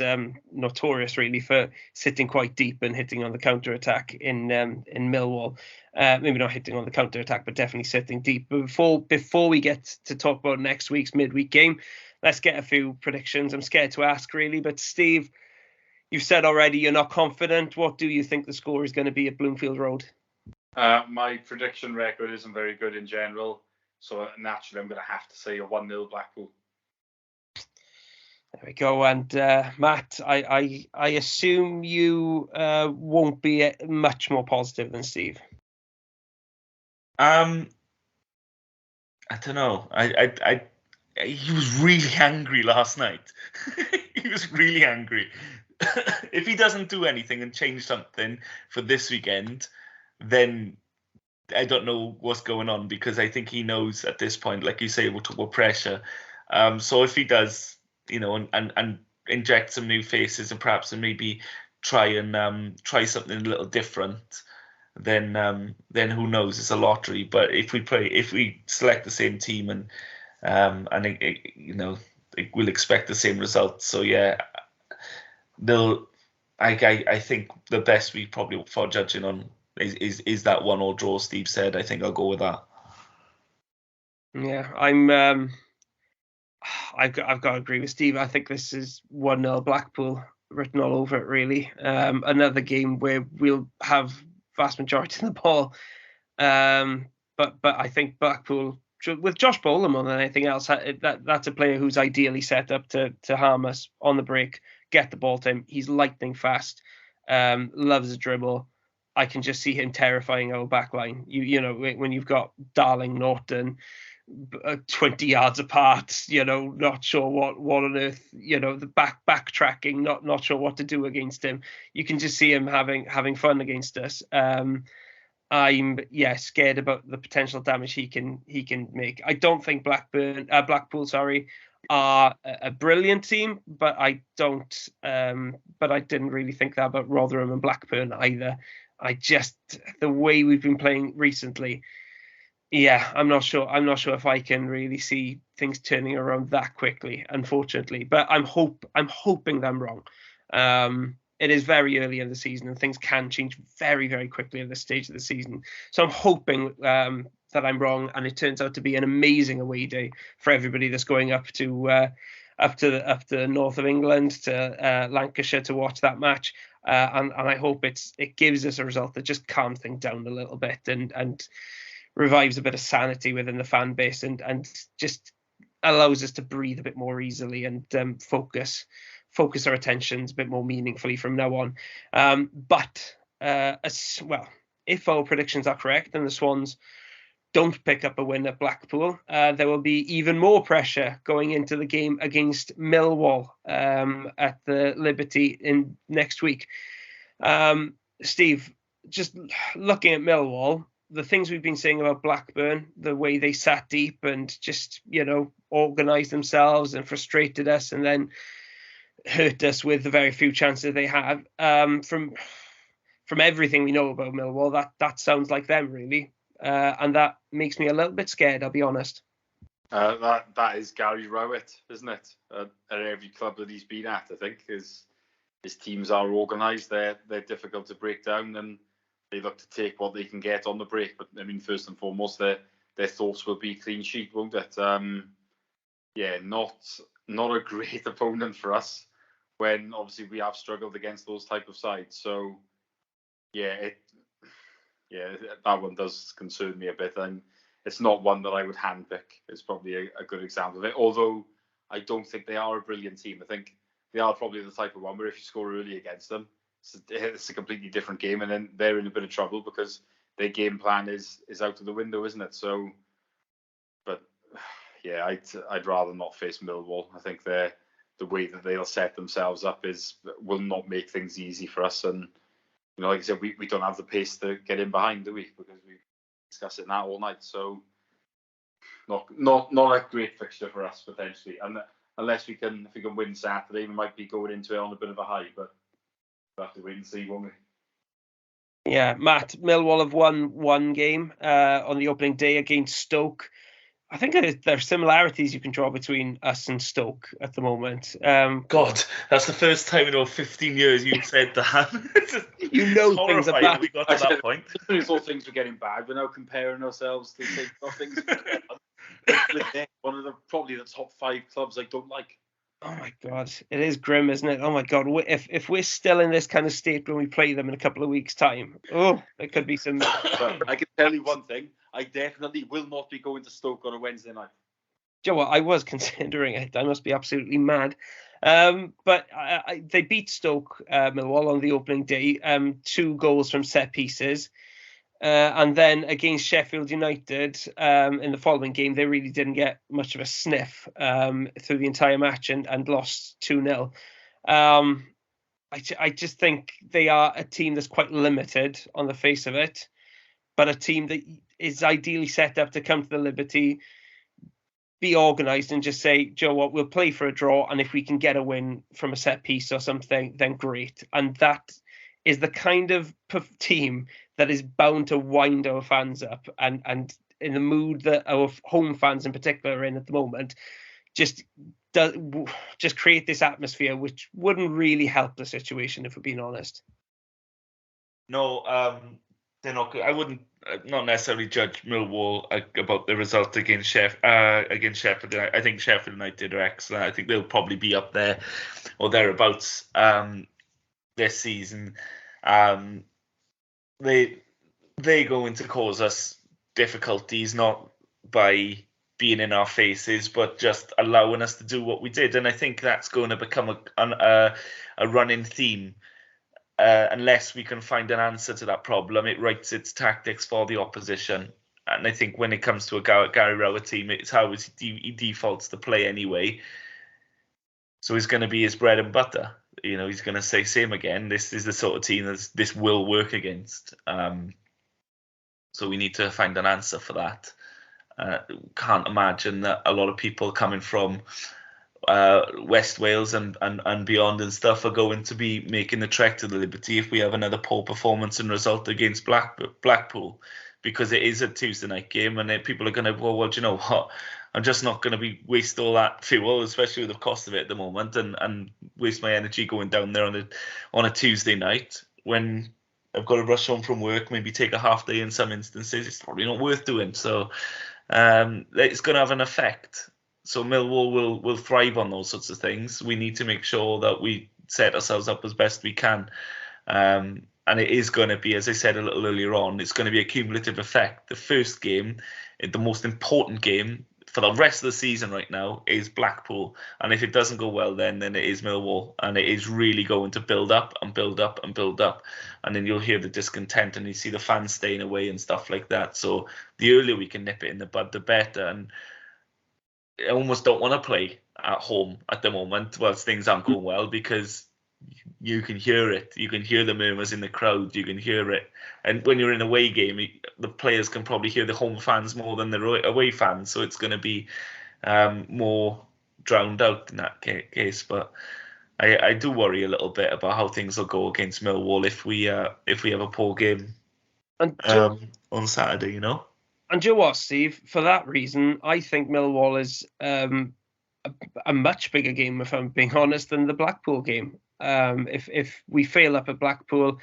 notorious really for sitting quite deep and hitting on the counter-attack in Millwall. Maybe not hitting on the counter-attack, but definitely sitting deep. But before we get to talk about next week's midweek game, let's get a few predictions. I'm scared to ask really, but Steve, you've said already you're not confident. What do you think the score is going to be at Bloomfield Road? My prediction record isn't very good in general, so naturally I'm going to have to say a 1-0 Blackpool. There we go. And Matt, I assume you won't be much more positive than Steve. I don't know. He was really angry last night. He was really angry. If he doesn't do anything and change something for this weekend, then I don't know what's going on, because I think he knows at this point, like you say, we'll talk about pressure. So if he does, and inject some new faces and perhaps maybe try something a little different, then who knows? It's a lottery. But if we select the same team and we'll expect the same results. So yeah, I think the best we probably for judging on is that 1-1 draw Steve said. I think I'll go with that. Yeah, I've got to agree with Steve. I think this is 1-0 Blackpool written all over it, really. Another game where we'll have vast majority of the ball. But I think Blackpool, with Josh Bowler more than anything else, that's a player who's ideally set up to harm us on the break, get the ball to him. He's lightning fast, loves a dribble. I can just see him terrifying our back line. When you've got Darling, Norton, 20 yards apart, not sure what on earth, the backtracking, not sure what to do against him. You can just see him having fun against us. I'm scared about the potential damage he can make. I don't think Blackpool, are a brilliant team, but I don't. But I didn't really think that about Rotherham and Blackburn either. The way we've been playing recently. Yeah, I'm not sure if I can really see things turning around that quickly, unfortunately. But I'm hoping that I'm wrong. It is very early in the season, and things can change very, very quickly at this stage of the season. So I'm hoping that I'm wrong, and it turns out to be an amazing away day for everybody that's going up to the north of England, to Lancashire, to watch that match. And I hope it gives us a result that just calms things down a little bit and revives a bit of sanity within the fan base and just allows us to breathe a bit more easily and focus our attentions a bit more meaningfully from now on. But if our predictions are correct and the Swans don't pick up a win at Blackpool, there will be even more pressure going into the game against Millwall at the Liberty in next week. Steve, just looking at Millwall, the things we've been saying about Blackburn, the way they sat deep and just, organised themselves and frustrated us and then hurt us with the very few chances they have. From everything we know about Millwall, that sounds like them, really. And that makes me a little bit scared, I'll be honest. That is Gary Rowett, isn't it? At every club that he's been at, I think, his teams are organised. They're difficult to break down, and they look to take what they can get on the break. But I mean, first and foremost, their thoughts will be clean sheet, won't it? Not a great opponent for us when obviously we have struggled against those type of sides. So that one does concern me a bit, and it's not one that I would handpick. It's probably a good example of it. Although I don't think they are a brilliant team. I think they are probably the type of one where if you score early against them, it's a completely different game, and then they're in a bit of trouble because their game plan is out of the window, isn't it? So, but yeah, I'd rather not face Millwall. I think the way that they'll set themselves up will not make things easy for us. And like I said, we don't have the pace to get in behind, do we? Because we discussed it now all night. So, not a great fixture for us potentially. And unless if we can win Saturday, we might be going into it on a bit of a high, but we'll have to wait and see, won't we? Yeah, Matt, Millwall have won one game on the opening day against Stoke. I think there are similarities you can draw between us and Stoke at the moment. God, that's the first time in over 15 years you've said that. Things are bad. We got to that point. We thought things were getting bad. We're now comparing ourselves to things. One of probably the top 5 clubs I don't like. Oh my God, it is grim, isn't it? Oh my God, if we're still in this kind of state when we play them in a couple of weeks' time, there could be some. But I can tell you one thing: I definitely will not be going to Stoke on a Wednesday night. Do you know what? I was considering it. I must be absolutely mad. But they beat Stoke Millwall on the opening day, 2 goals from set pieces. And then against Sheffield United in the following game, they really didn't get much of a sniff through the entire match and lost 2-0. I just think they are a team that's quite limited on the face of it, but a team that is ideally set up to come to the Liberty, be organised and just say, Joe, what, we'll play for a draw, and if we can get a win from a set piece or something, then great. And that is the kind of team that is bound to wind our fans up, and in the mood that our home fans in particular are in at the moment, just create this atmosphere which wouldn't really help the situation, if we're being honest. No, they're not good. I wouldn't not necessarily judge Millwall about the result against Sheffield. I think Sheffield United are excellent. I think they'll probably be up there or thereabouts this season. They're going to cause us difficulties, not by being in our faces, but just allowing us to do what we did. And I think that's going to become a running theme. Unless we can find an answer to that problem, it writes its tactics for the opposition. And I think when it comes to a Gary Rowett team, it's how he defaults to play anyway. So he's going to be his bread and butter. He's going to say same again. This is the sort of team that this will work against. So we need to find an answer for that. Can't imagine that a lot of people coming from West Wales and beyond and stuff are going to be making the trek to the Liberty if we have another poor performance and result against Blackpool, because it is a Tuesday night game, and then people are going to go, well, do you know what? I'm just not going to be waste all that fuel, especially with the cost of it at the moment, and waste my energy going down there on a Tuesday night when I've got to rush home from work, maybe take a half day in some instances. It's probably not worth doing. So it's going to have an effect. So Millwall will thrive on those sorts of things. We need to make sure that we set ourselves up as best we can. And it is going to be, as I said a little earlier on, it's going to be a cumulative effect. The first game, the most important game for the rest of the season right now, is Blackpool. And if it doesn't go well then it is Millwall. And it is really going to build up and build up and build up. And then you'll hear the discontent and you see the fans staying away and stuff like that. So the earlier we can nip it in the bud, the better. And I almost don't want to play at home at the moment whilst things aren't going well, because you can hear it. You can hear the murmurs in the crowd. You can hear it. And when you're in a away game, the players can probably hear the home fans more than the away fans. So it's going to be more drowned out in that case. But I do worry a little bit about how things will go against Millwall if we have a poor game on Saturday, And do you know what, Steve? For that reason, I think Millwall is a much bigger game, if I'm being honest, than the Blackpool game. If we fail up at Blackpool,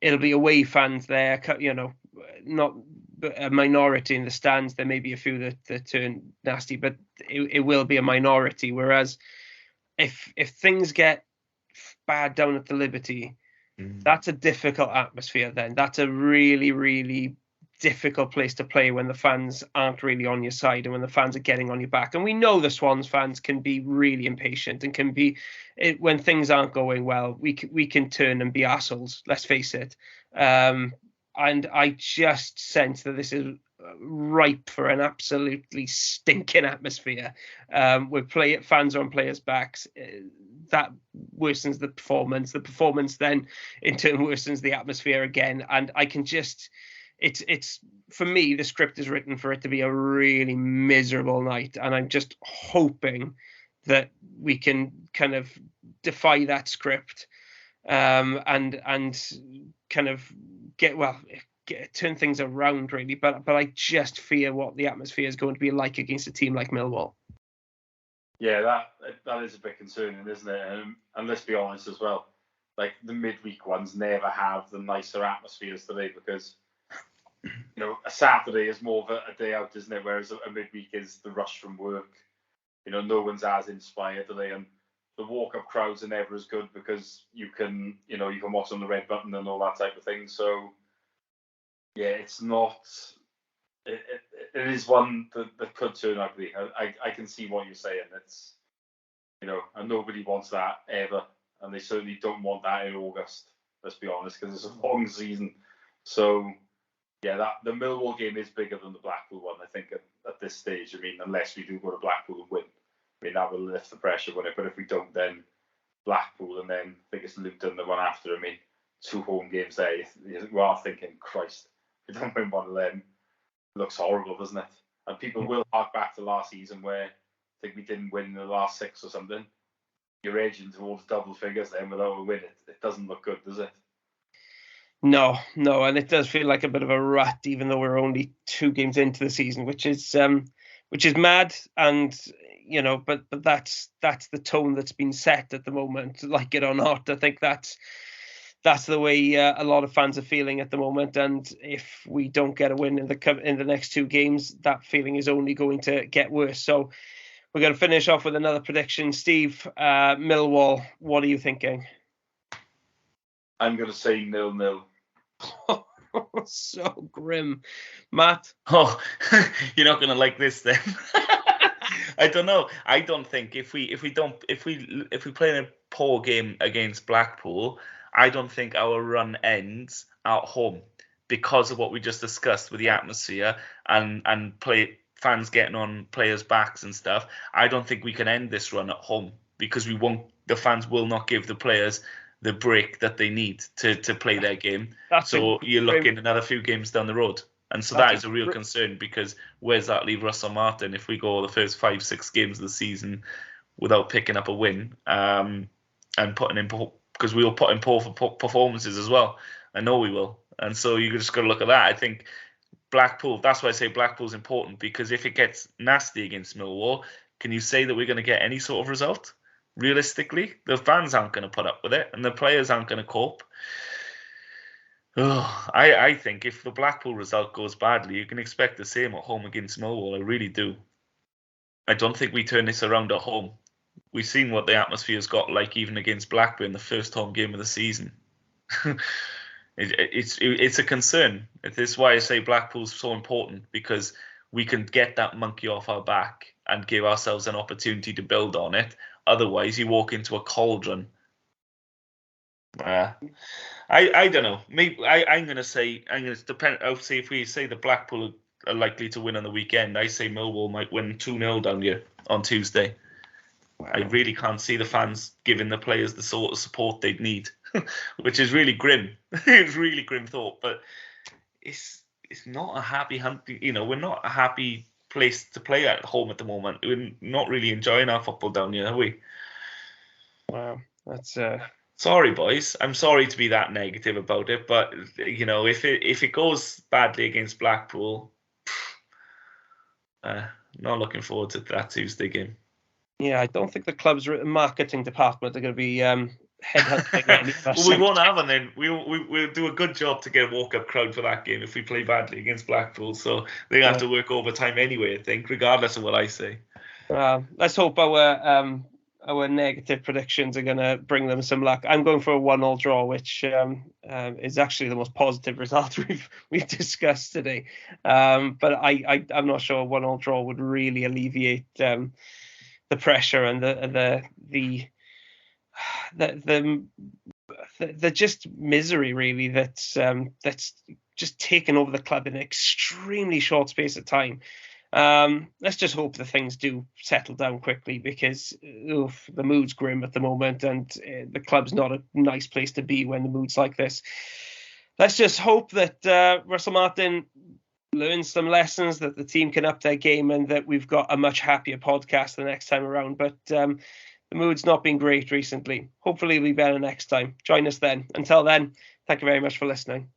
it'll be away fans there, not a minority in the stands. There may be a few that turn nasty, but it will be a minority. Whereas if things get bad down at the Liberty, that's a difficult atmosphere then. That's a really, really difficult place to play when the fans aren't really on your side and when the fans are getting on your back. And we know the Swans fans can be really impatient and can be, when things aren't going well, we can turn and be assholes, let's face it. And I just sense that this is ripe for an absolutely stinking atmosphere. Fans are on players' backs. That worsens the performance. The performance then in turn worsens the atmosphere again. And I can just... It's for me, the script is written for it to be a really miserable night, and I'm just hoping that we can kind of defy that script and kind of turn things around really. But I just fear what the atmosphere is going to be like against a team like Millwall. Yeah, that is a bit concerning, isn't it? And let's be honest as well, like the midweek ones never have the nicer atmospheres today, because a Saturday is more of a day out, isn't it? Whereas a midweek is the rush from work. No one's as inspired today, and the walk-up crowds are never as good because you can watch on the red button and all that type of thing. So, yeah, it's not. It is one that could turn ugly. I can see what you're saying. It's and nobody wants that ever, and they certainly don't want that in August. Let's be honest, because it's a long season. So. Yeah, the Millwall game is bigger than the Blackpool one, I think, at this stage. I mean, unless we do go to Blackpool and win. I mean, that will lift the pressure on it. But if we don't, then Blackpool, and then I think it's Luton the one after. I mean, 2 home games there. You are thinking, Christ, if we don't win one of them, it looks horrible, doesn't it? And people will hark back to last season where I think we didn't win in the last 6 or something. You're edging towards double figures then without a win. It doesn't look good, does it? No, and it does feel like a bit of a rut, even though we're only 2 games into the season, which is mad. And but that's the tone that's been set at the moment, like it or not. I think that's the way a lot of fans are feeling at the moment. And if we don't get a win in the next 2 games, that feeling is only going to get worse. So we're going to finish off with another prediction. Steve, Millwall, what are you thinking? I'm going to say 0-0. So grim. Matt? Oh, you're not going to like this then. I don't know. I don't think if we play in a poor game against Blackpool, I don't think our run ends at home, because of what we just discussed with the atmosphere and fans getting on players' backs and stuff. I don't think we can end this run at home because the fans will not give the players the break that they need to play their game. You're looking another few games down the road. And so that is a real concern, because where's that leave Russell Martin if we go the first 5-6 games of the season without picking up a win, and putting in, because we will put in poor performances as well. I know we will. And so you just got to look at that. I think Blackpool, that's why I say Blackpool's important, because if it gets nasty against Millwall, can you say that we're going to get any sort of result? Realistically, the fans aren't going to put up with it, and the players aren't going to cope. I think if the Blackpool result goes badly, you can expect the same at home against Millwall. I really do. I don't think we turn this around at home. We've seen what the atmosphere's got like even against Blackburn, the first home game of the season. It's a concern. This is why I say Blackpool's so important, because we can get that monkey off our back and give ourselves an opportunity to build on it. Otherwise, you walk into a cauldron. I don't know. Maybe I'm going to depend. I'll say if we say the Blackpool are likely to win on the weekend, I say Millwall might win 2-0 down here on Tuesday. Wow. I really can't see the fans giving the players the sort of support they'd need, which is really grim. It's really grim thought, but it's not a happy hunt. We're not a happy place to play at home at the moment. We're not really enjoying our football down here, are we? Wow, that's Sorry, boys. I'm sorry to be that negative about it, but if it goes badly against Blackpool, not looking forward to that Tuesday game. Yeah, I don't think the club's marketing department are going to be headhunting any of us. Well, we won't have, and then we'll do a good job to get a walk-up crowd for that game if we play badly against Blackpool. So they have to work overtime anyway, I think, regardless of what I say. Let's hope our negative predictions are going to bring them some luck. I'm going for a 1-1 draw, which is actually the most positive result we've discussed today. But I'm not sure a 1-1 draw would really alleviate the pressure and the just misery really that's just taken over the club in an extremely short space of time. Let's just hope that things do settle down quickly, because the mood's grim at the moment, and the club's not a nice place to be when the mood's like this. Let's just hope that Russell Martin learns some lessons, that the team can up their game, and that we've got a much happier podcast the next time around. But the mood's not been great recently. Hopefully it'll be better next time. Join us then. Until then, thank you very much for listening.